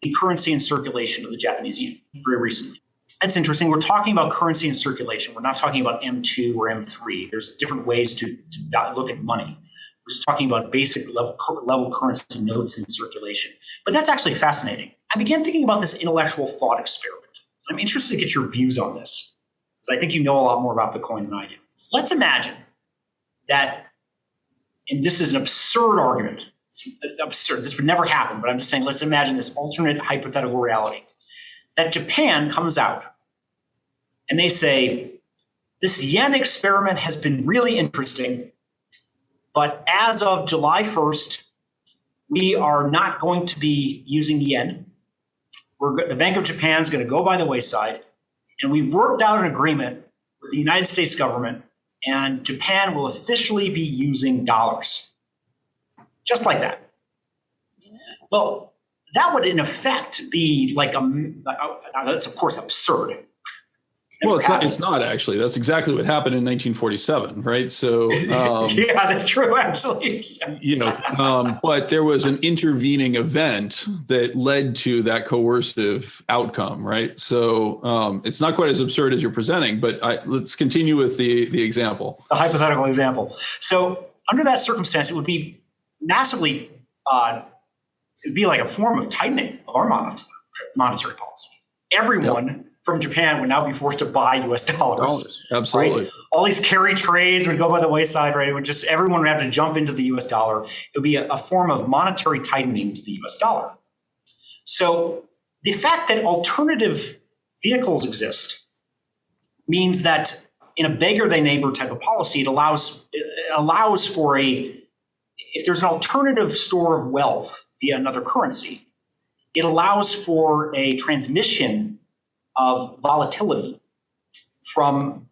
the currency in circulation of the Japanese yen very recently. That's interesting. We're talking about currency in circulation. We're not talking about M2 or M3. There's different ways to look at money. We're just talking about basic level currency notes in circulation. But that's actually fascinating. I began thinking about this intellectual thought experiment. I'm interested to get your views on this, because I think you know a lot more about Bitcoin than I do. Let's imagine that, and this is an absurd argument. It's absurd. This would never happen, but I'm just saying, let's imagine this alternate hypothetical reality, that Japan comes out and they say, this yen experiment has been really interesting, but as of July 1st, we are not going to be using yen. The Bank of Japan is going to go by the wayside, and we've worked out an agreement with the United States government, and Japan will officially be using dollars. Just like that. Well, that would in effect be like that's of course absurd. Well, it's not actually. That's exactly what happened in 1947, right? So yeah, that's true, actually. But there was an intervening event that led to that coercive outcome, right? So it's not quite as absurd as you're presenting, but let's continue with the example. The hypothetical example. So under that circumstance, it would be massively, it'd be like a form of tightening of our monetary policy. Everyone from Japan would now be forced to buy U.S. dollars. Absolutely. Right? All these carry trades would go by the wayside, right? It would just, everyone would have to jump into the U.S. dollar. It would be a form of monetary tightening to the U.S. dollar. So the fact that alternative vehicles exist means that in a beggar thy neighbor type of policy, it allows allows for if there's an alternative store of wealth via another currency, it allows for a transmission of volatility from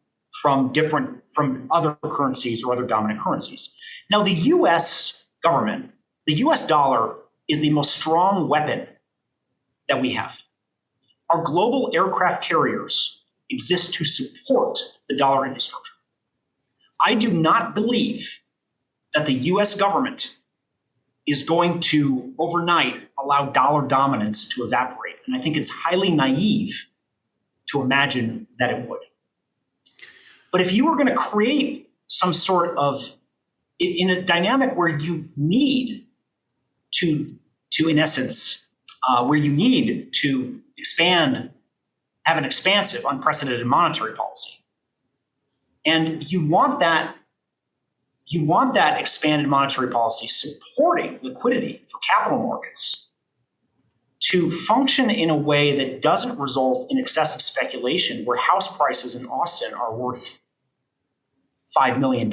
other currencies or other dominant currencies. Now, the US government, the US dollar is the most strong weapon that we have. Our global aircraft carriers exist to support the dollar infrastructure. I do not believe that the US government is going to overnight allow dollar dominance to evaporate. And I think it's highly naive to imagine that it would. But if you were going to create some sort of, in a dynamic where you need to in essence, where you need to have an expansive, unprecedented monetary policy, and you want that expanded monetary policy supporting liquidity for capital markets to function in a way that doesn't result in excessive speculation, where house prices in Austin are worth $5 million.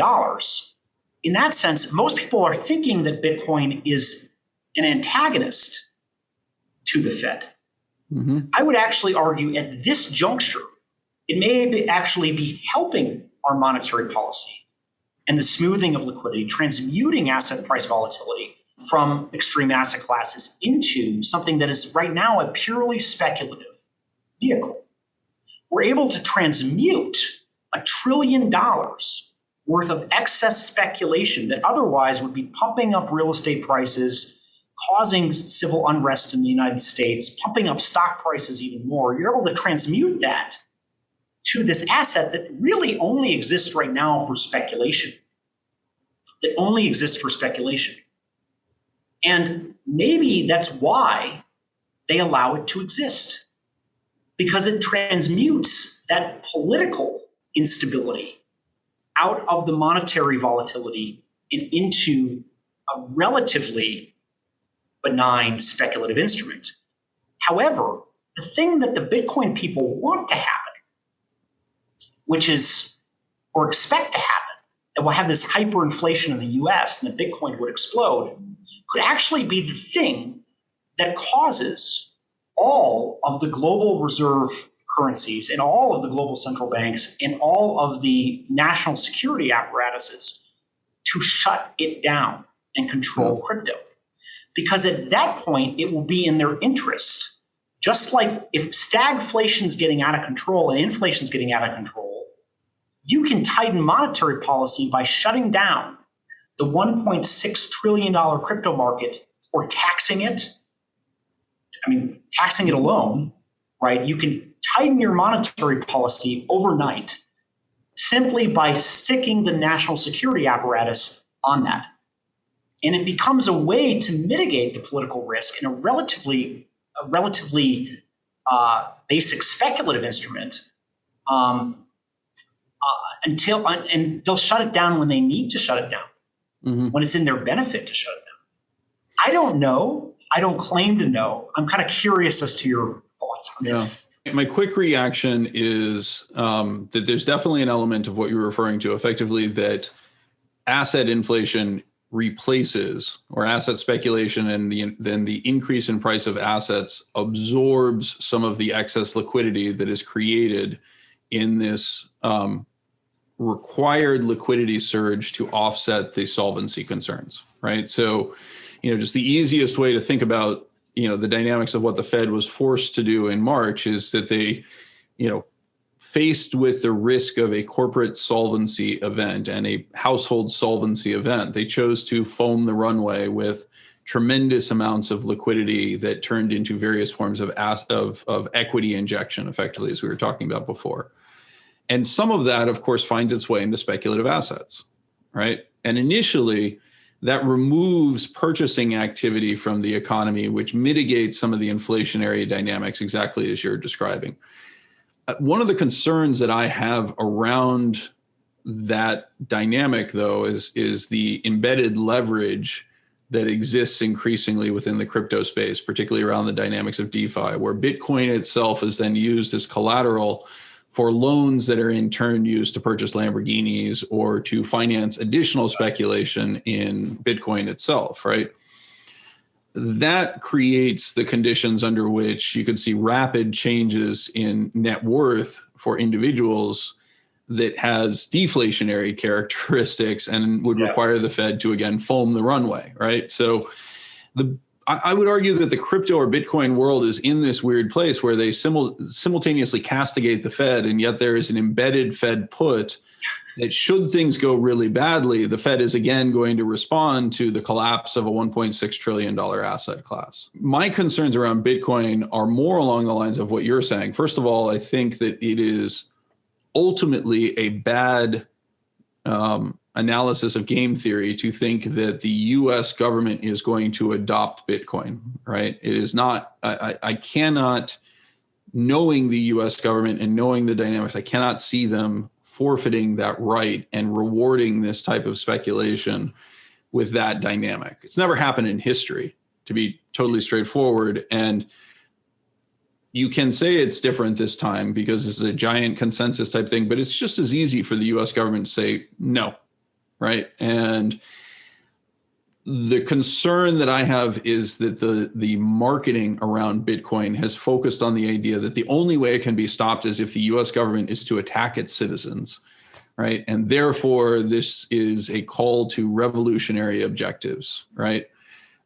In that sense, most people are thinking that Bitcoin is an antagonist to the Fed. Mm-hmm. I would actually argue at this juncture, it may actually be helping our monetary policy and the smoothing of liquidity, transmuting asset price volatility from extreme asset classes into something that is right now a purely speculative vehicle. We're able to transmute $1 trillion worth of excess speculation that otherwise would be pumping up real estate prices, causing civil unrest in the United States, pumping up stock prices even more. You're able to transmute that to this asset that really only exists right now for speculation, that only exists for speculation. And maybe that's why they allow it to exist, because it transmutes that political instability out of the monetary volatility and into a relatively benign speculative instrument. However, the thing that the Bitcoin people want to happen, which is, or expect to happen, that will have this hyperinflation in the US and that Bitcoin would explode, could actually be the thing that causes all of the global reserve currencies and all of the global central banks and all of the national security apparatuses to shut it down and control crypto. Because at that point, it will be in their interest. Just like if stagflation's getting out of control and inflation's getting out of control, you can tighten monetary policy by shutting down the $1.6 trillion crypto market or taxing it. I mean, taxing it alone, right? You can tighten your monetary policy overnight simply by sticking the national security apparatus on that. And it becomes a way to mitigate the political risk in a relatively basic speculative instrument and they'll shut it down when they need to shut it down, when it's in their benefit to shut it down. I don't know. I don't claim to know. I'm kind of curious as to your thoughts on this. My quick reaction is that there's definitely an element of what you're referring to, effectively, that asset inflation replaces, or asset speculation and then the increase in price of assets absorbs some of the excess liquidity that is created in this required liquidity surge to offset the solvency concerns, right? So, just the easiest way to think about, the dynamics of what the Fed was forced to do in March is that they, faced with the risk of a corporate solvency event and a household solvency event, they chose to foam the runway with tremendous amounts of liquidity that turned into various forms of equity injection, effectively, as we were talking about before. And some of that, of course, finds its way into speculative assets, right? And initially, that removes purchasing activity from the economy, which mitigates some of the inflationary dynamics, exactly as you're describing. One of the concerns that I have around that dynamic, though, is the embedded leverage that exists increasingly within the crypto space, particularly around the dynamics of DeFi, where Bitcoin itself is then used as collateral for loans that are in turn used to purchase Lamborghinis or to finance additional speculation in Bitcoin itself, right? That creates the conditions under which you could see rapid changes in net worth for individuals that has deflationary characteristics and would require the Fed to, again, foam the runway, right? So I would argue that the crypto or Bitcoin world is in this weird place where they simultaneously castigate the Fed, and yet there is an embedded Fed put that should things go really badly, the Fed is again going to respond to the collapse of a $1.6 trillion asset class. My concerns around Bitcoin are more along the lines of what you're saying. First of all, I think that it is ultimately a bad analysis of game theory to think that the U.S. government is going to adopt Bitcoin, right? It is not, I cannot, knowing the U.S. government and knowing the dynamics, I cannot see them forfeiting that right and rewarding this type of speculation with that dynamic. It's never happened in history, to be totally straightforward. And you can say it's different this time because this is a giant consensus type thing, but it's just as easy for the US government to say no, right? And the concern that I have is that the marketing around Bitcoin has focused on the idea that the only way it can be stopped is if the US government is to attack its citizens, right? And therefore, this is a call to revolutionary objectives, right?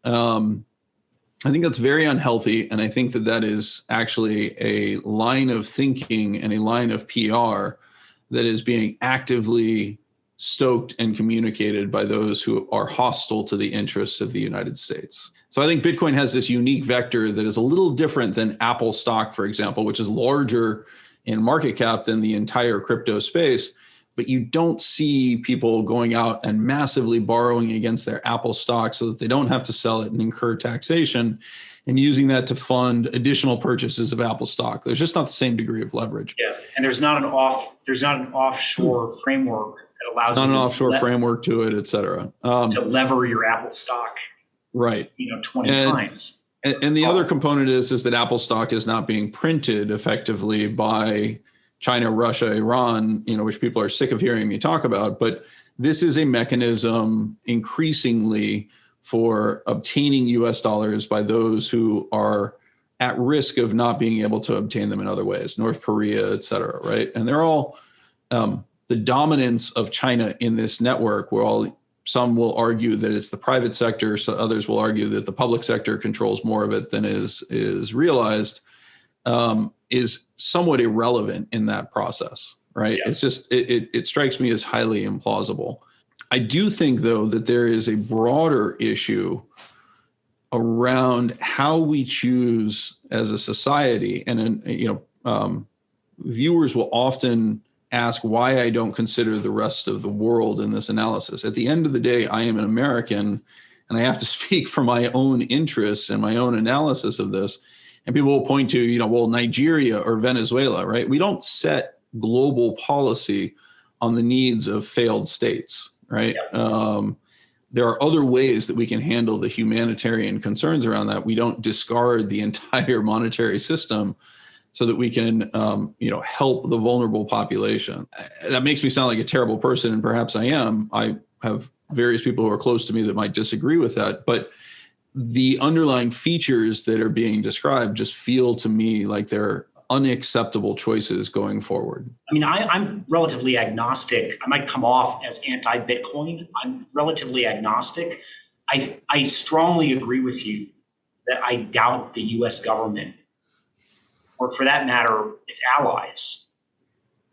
I think that's very unhealthy. And I think that that is actually a line of thinking and a line of PR that is being actively stoked and communicated by those who are hostile to the interests of the United States. So I think Bitcoin has this unique vector that is a little different than Apple stock, for example, which is larger in market cap than the entire crypto space. But you don't see people going out and massively borrowing against their Apple stock so that they don't have to sell it and incur taxation and using that to fund additional purchases of Apple stock. There's just not the same degree of leverage. Yeah, and there's not an offshore framework that allows not an offshore framework to it, et cetera. To lever your Apple stock, right? 20 times. And the other component is that Apple stock is not being printed effectively by China, Russia, Iran, which people are sick of hearing me talk about. But this is a mechanism increasingly for obtaining US dollars by those who are at risk of not being able to obtain them in other ways, North Korea, et cetera, right? And they're all the dominance of China in this network, where some will argue that it's the private sector, so others will argue that the public sector controls more of it than is realized, is somewhat irrelevant in that process, right? Yeah. It's just, it strikes me as highly implausible. I do think, though, that there is a broader issue around how we choose as a society. And, viewers will often ask why I don't consider the rest of the world in this analysis. At the end of the day, I am an American, and I have to speak for my own interests and my own analysis of this. And people will point to, Nigeria or Venezuela, right? We don't set global policy on the needs of failed states, right? Yeah. There are other ways that we can handle the humanitarian concerns around that. We don't discard the entire monetary system so that we can, help the vulnerable population. That makes me sound like a terrible person, and perhaps I am. I have various people who are close to me that might disagree with that, but the underlying features that are being described just feel to me like they're unacceptable choices going forward. I mean, I'm relatively agnostic. I might come off as anti-Bitcoin. I'm relatively agnostic. I strongly agree with you that I doubt the U.S. government, or for that matter, its allies,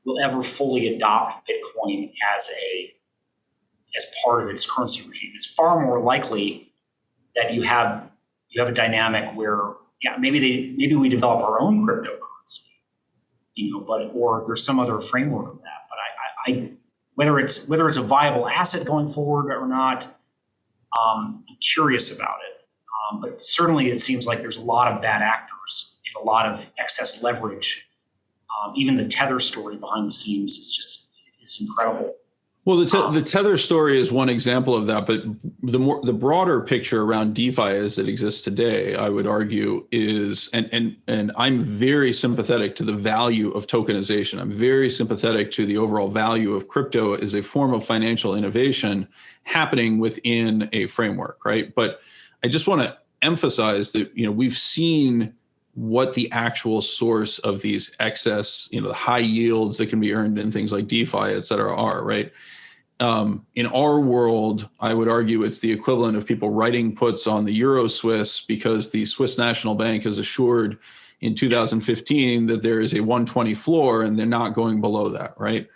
will ever fully adopt Bitcoin as part of its currency regime. It's far more likely that you have a dynamic where, maybe we develop our own cryptocurrency, or there's some other framework of that. But I whether it's a viable asset going forward or not, I'm curious about it. But certainly, it seems like there's a lot of bad actors and a lot of excess leverage. Even the Tether story behind the scenes is incredible. Well, the Tether story is one example of that, but the broader picture around DeFi as it exists today, I would argue, is and I'm very sympathetic to the value of tokenization. I'm very sympathetic to the overall value of crypto as a form of financial innovation happening within a framework, right? But I just want to emphasize that we've seen what the actual source of these excess, the high yields that can be earned in things like DeFi, et cetera, are, right? In our world, I would argue it's the equivalent of people writing puts on the Euro Swiss because the Swiss National Bank has assured in 2015 that there is a 120 floor and they're not going below that, right?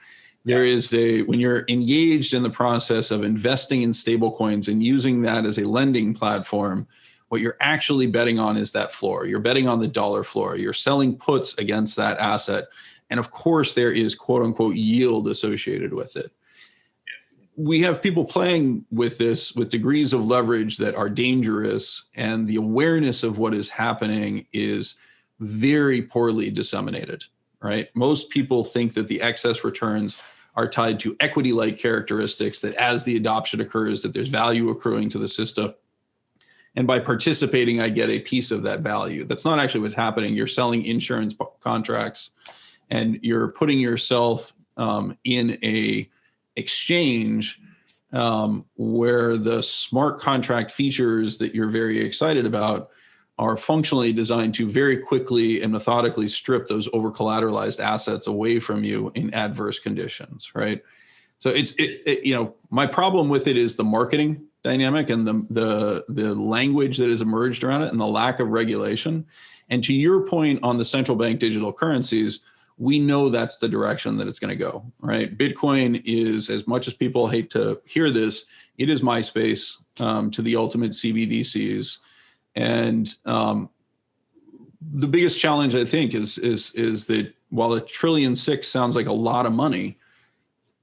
There is when you're engaged in the process of investing in stablecoins and using that as a lending platform, what you're actually betting on is that floor. You're betting on the dollar floor. You're selling puts against that asset. And of course, there is quote unquote yield associated with it. We have people playing with this with degrees of leverage that are dangerous, and the awareness of what is happening is very poorly disseminated, right? Most people think that the excess returns are tied to equity-like characteristics, that as the adoption occurs, that there's value accruing to the system. And by participating, I get a piece of that value. That's not actually what's happening. You're selling insurance contracts and you're putting yourself in a exchange where the smart contract features that you're very excited about are functionally designed to very quickly and methodically strip those over collateralized assets away from you in adverse conditions, right? So my problem with it is the marketing dynamic and the language that has emerged around it and the lack of regulation. And to your point on the central bank digital currencies, we know that's the direction that it's going to go, right? Bitcoin is, as much as people hate to hear this, it is MySpace to the ultimate CBDCs. And the biggest challenge, I think, is that while $1.6 trillion sounds like a lot of money,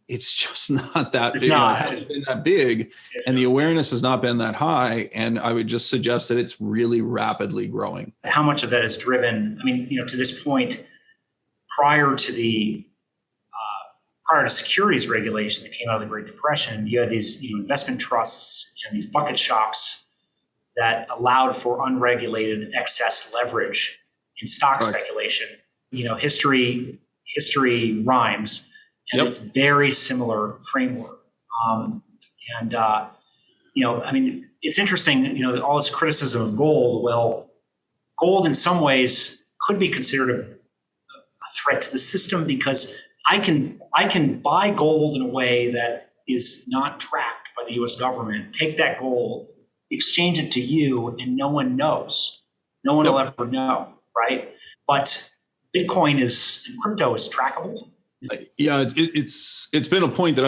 it's just not that big. It hasn't been that big, and the awareness has not been that high. And I would just suggest that it's really rapidly growing. How much of that is driven? I mean, to this point, prior to securities regulation that came out of the Great Depression, you had these investment trusts and these bucket shops that allowed for unregulated excess leverage in stock speculation. History rhymes, and it's very similar framework. It's interesting, all this criticism of gold. Well, gold in some ways could be considered a threat to the system because I can buy gold in a way that is not tracked by the U.S. government. Take that gold, exchange it to you, and no one knows. No one will ever know, right? But Bitcoin and crypto is trackable. Yeah, it's been a point that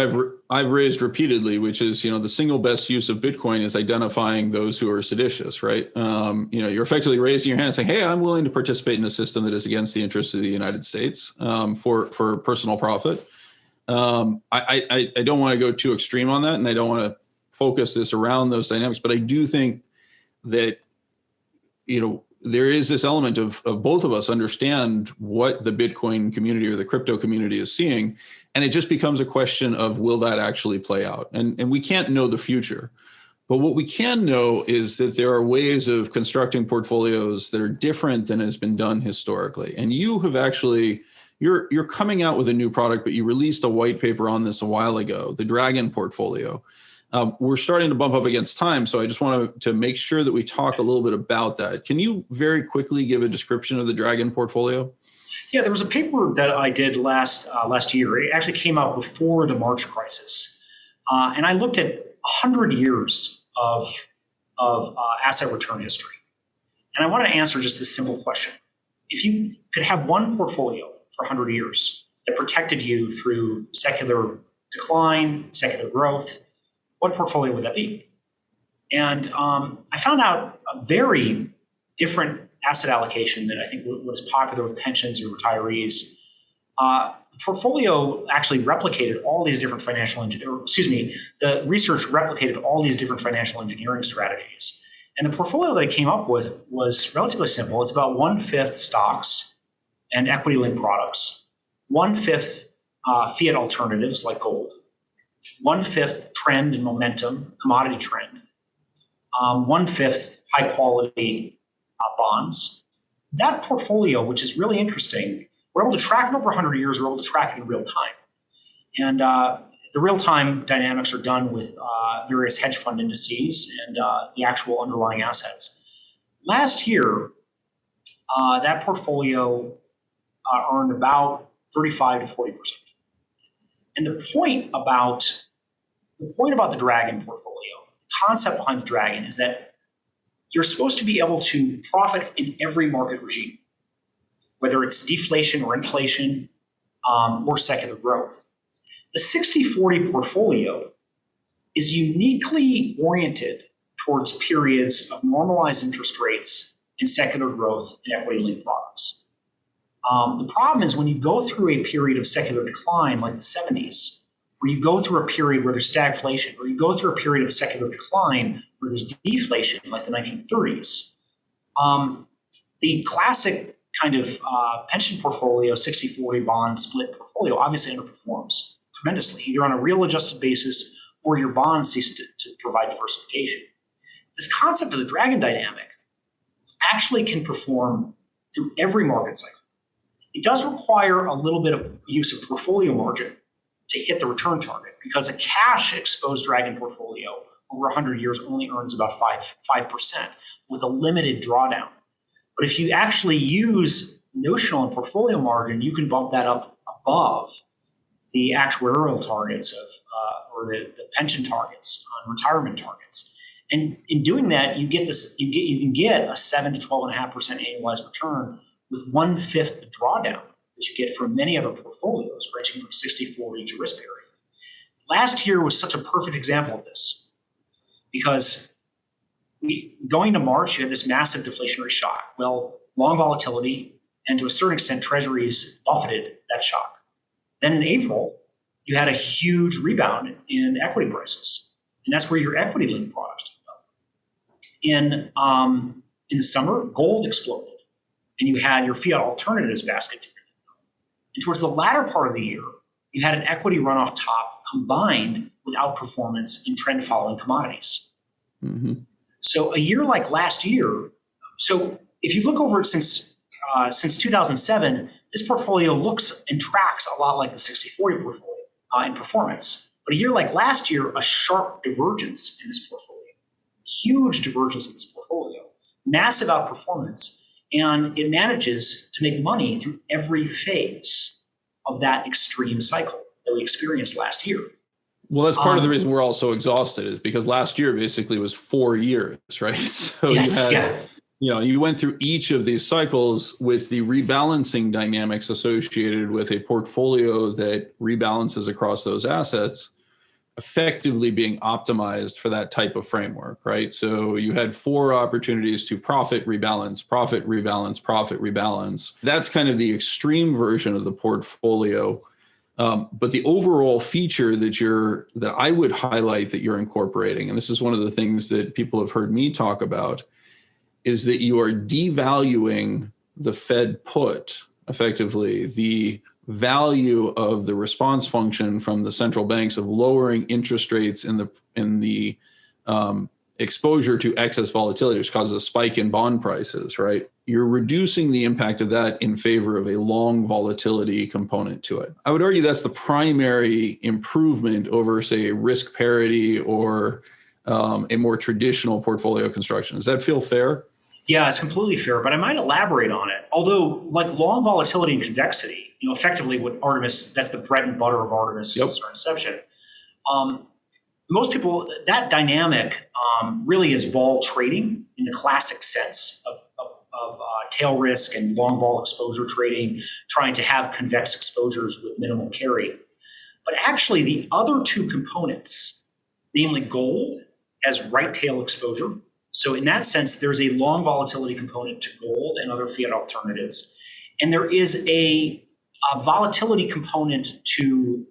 I've raised repeatedly, which is the single best use of Bitcoin is identifying those who are seditious, right? You're effectively raising your hand and saying, "Hey, I'm willing to participate in a system that is against the interests of the United States for personal profit." I don't want to go too extreme on that, and I don't want to focus this around those dynamics, but I do think that there is this element of both of us understand what the Bitcoin community or the crypto community is seeing. And it just becomes a question of, will that actually play out? And we can't know the future. But what we can know is that there are ways of constructing portfolios that are different than has been done historically. And you have actually, you're coming out with a new product, but you released a white paper on this a while ago, the Dragon portfolio. We're starting to bump up against time, so I just want to make sure that we talk a little bit about that. Can you very quickly give a description of the Dragon portfolio? Yeah, there was a paper that I did last year. It actually came out before the March crisis, and I looked at 100 years of asset return history, and I wanted to answer just this simple question: if you could have one portfolio for 100 years that protected you through secular decline, secular growth, what portfolio would that be? And I found out a very different asset allocation that I think was popular with pensions or retirees. The portfolio actually replicated all these different the research replicated all these different financial engineering strategies. And the portfolio that I came up with was relatively simple. It's about 1/5 stocks and equity-linked products, 1/5 fiat alternatives like gold, 1/5 trend and momentum, commodity trend, 1/5 high quality bonds. That portfolio, which is really interesting, we're able to track it over 100 years, we're able to track it in real time. And the real time dynamics are done with various hedge fund indices and the actual underlying assets. Last year, that portfolio earned about 35 to 40%. And the point about the Dragon portfolio, the concept behind the Dragon, is that you're supposed to be able to profit in every market regime, whether it's deflation or inflation or secular growth. The 60-40 portfolio is uniquely oriented towards periods of normalized interest rates and secular growth in equity-linked products. The problem is when you go through a period of secular decline like the 70s, or you go through a period where there's stagflation, or you go through a period of secular decline where there's deflation like the 1930s, the classic kind of pension portfolio, 60-40 bond split portfolio, obviously underperforms tremendously, either on a real adjusted basis or your bond cease to provide diversification. This concept of the Dragon dynamic actually can perform through every market cycle. It does require a little bit of use of portfolio margin to hit the return target, because a cash exposed Dragon portfolio over 100 years only earns about 5% with a limited drawdown. But if you actually use notional and portfolio margin, you can bump that up above the actuarial targets of or the pension targets on retirement targets. And in doing that, you can get a 7 to 12.5% annualized return with 1/5 the drawdown that you get from many other portfolios, ranging from 60-40 to risk parity. Last year was such a perfect example of this, because going to March, you had this massive deflationary shock. Well, long volatility and to a certain extent, Treasuries buffeted that shock. Then in April, you had a huge rebound in equity prices, and that's where your equity-linked products developed. In the summer, gold exploded, and you had your fiat alternatives basket. And towards the latter part of the year, you had an equity run off top combined with outperformance in trend-following commodities. Mm-hmm. So a year like last year, so if you look over it since 2007, this portfolio looks and tracks a lot like the 60-40 portfolio in performance. But a year like last year, a sharp divergence in this portfolio, huge divergence in this portfolio, massive outperformance, and it manages to make money through every phase of that extreme cycle that we experienced last year. Well, that's part of the reason we're all so exhausted, is because last year basically was 4 years, right? So yes, you went through each of these cycles with the rebalancing dynamics associated with a portfolio that rebalances across those assets, effectively being optimized for that type of framework, right? So you had 4 opportunities to profit, rebalance, profit, rebalance, profit, rebalance. That's kind of the extreme version of the portfolio. But the overall feature that I would highlight that you're incorporating, and this is one of the things that people have heard me talk about, is that you are devaluing the Fed put, effectively, the value of the response function from the central banks of lowering interest rates in the exposure to excess volatility, which causes a spike in bond prices, right? You're reducing the impact of that in favor of a long volatility component to it. I would argue that's the primary improvement over, say, risk parity or a more traditional portfolio construction. Does that feel fair? Yeah, it's completely fair, but I might elaborate on it. Although, like long volatility and convexity, effectively what Artemis, that's the bread and butter of Artemis since our inception. Most people, that dynamic really is vol trading in the classic sense of tail risk and long vol exposure trading, trying to have convex exposures with minimal carry. But actually, the other 2 components, namely gold has right tail exposure. So in that sense, there's a long volatility component to gold and other fiat alternatives. And there is a volatility component to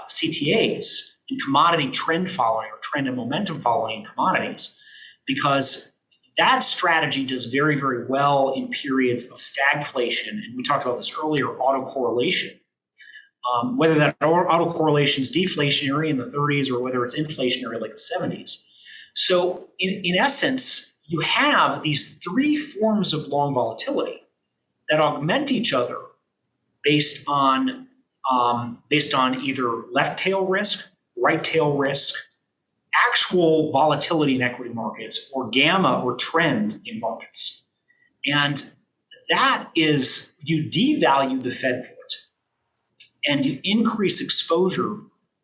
CTAs and commodity trend following or trend and momentum following in commodities, because that strategy does very, very well in periods of stagflation. And we talked about this earlier, autocorrelation. whether that autocorrelation is deflationary in the 30s or whether it's inflationary like the 70s. So in essence, you have these three forms of long volatility that augment each other based on either left tail risk, right tail risk, actual volatility in equity markets, or gamma or trend in markets. And that is, you devalue the Fed put and you increase exposure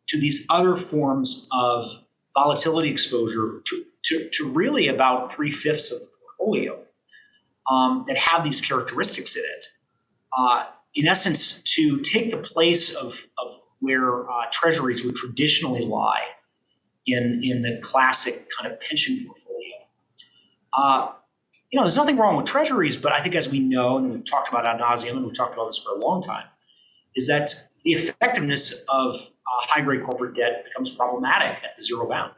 to these other forms of volatility exposure to really about 3/5 of the portfolio that have these characteristics in it. In essence, to take the place of where treasuries would traditionally lie in the classic kind of pension portfolio. There's nothing wrong with treasuries, but I think as we know, and we've talked about ad nauseum, and we've talked about this for a long time, is that the effectiveness of high-grade corporate debt becomes problematic at the zero bound.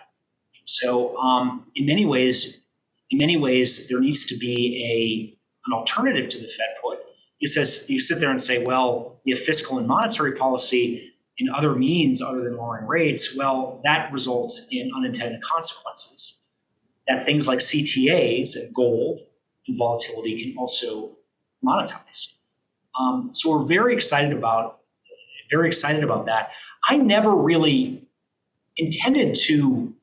So in many ways, there needs to be an alternative to the Fed put. It says, you sit there and say, well, you have fiscal and monetary policy in other means other than lowering rates. Well, that results in unintended consequences that things like CTAs and gold and volatility can also monetize. So we're very excited about that. I never really intended to,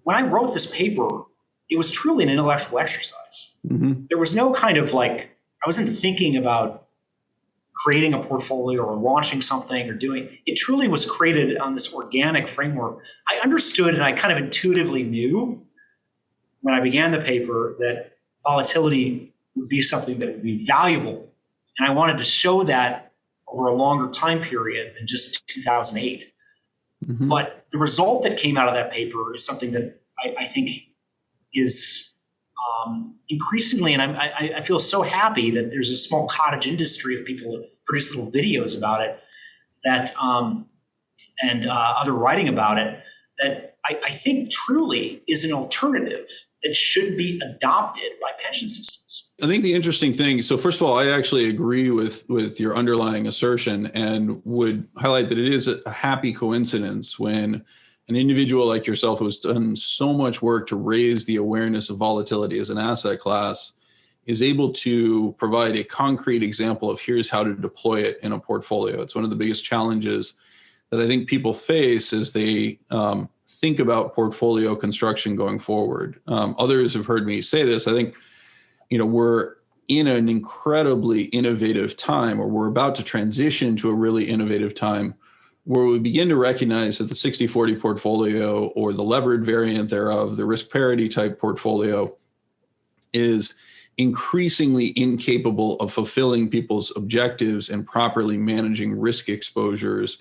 when I wrote this paper, it was truly an intellectual exercise. Mm-hmm. There was no kind of I wasn't thinking about creating a portfolio or launching something or doing, it truly was created on this organic framework. I understood and I kind of intuitively knew when I began the paper that volatility would be something that would be valuable. And I wanted to show that over a longer time period than just 2008. Mm-hmm. But the result that came out of that paper is something that I think is increasingly, and I feel so happy that there's a small cottage industry of people that produce little videos about it, that and other writing about it, that I think truly is an alternative that should be adopted by pension systems. I think the interesting thing, so first of all, I actually agree with your underlying assertion and would highlight that it is a happy coincidence when an individual like yourself who has done so much work to raise the awareness of volatility as an asset class is able to provide a concrete example of here's how to deploy it in a portfolio. It's one of the biggest challenges that I think people face as they think about portfolio construction going forward. Others have heard me say this. I think, we're in an incredibly innovative time, or we're about to transition to a really innovative time where we begin to recognize that the 60-40 portfolio or the levered variant thereof, the risk parity type portfolio, is increasingly incapable of fulfilling people's objectives and properly managing risk exposures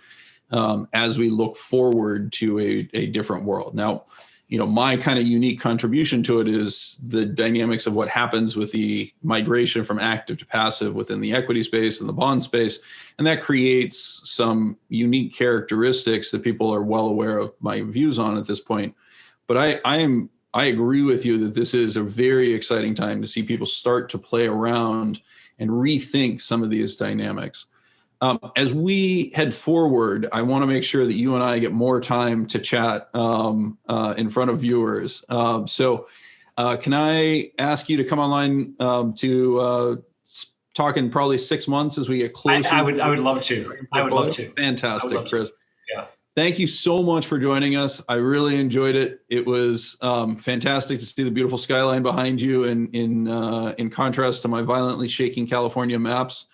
as we look forward to a different world. Now, my kind of unique contribution to it is the dynamics of what happens with the migration from active to passive within the equity space and the bond space. And that creates some unique characteristics that people are well aware of my views on at this point. But I agree with you that this is a very exciting time to see people start to play around and rethink some of these dynamics. As we head forward, I want to make sure that you and I get more time to chat in front of viewers. So can I ask you to come online to talk in probably 6 months as we get closer? I would love to. I would love to. Fantastic, Chris. Yeah. Thank you so much for joining us. I really enjoyed it. It was fantastic to see the beautiful skyline behind you in contrast to my violently shaking California maps.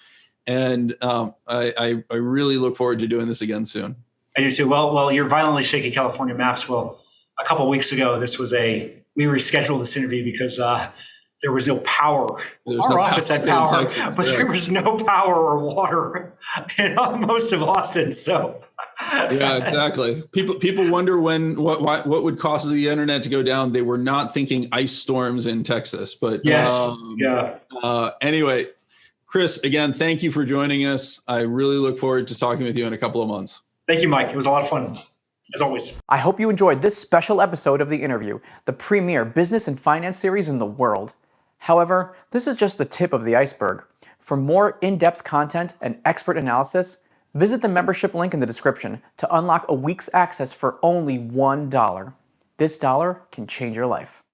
And I really look forward to doing this again soon. I do too. Well, your violently shaky California maps. Well, a couple of weeks ago, we rescheduled this interview because there was no power. Our office had power, but there was no power or water in most of Austin. So yeah, exactly. People wonder what would cause the internet to go down. They were not thinking ice storms in Texas, but yes, anyway. Chris, again, thank you for joining us. I really look forward to talking with you in a couple of months. Thank you, Mike. It was a lot of fun, as always. I hope you enjoyed this special episode of The Interview, the premier business and finance series in the world. However, this is just the tip of the iceberg. For more in-depth content and expert analysis, Visit the membership link in the description to unlock a week's access for only $1. This dollar can change your life.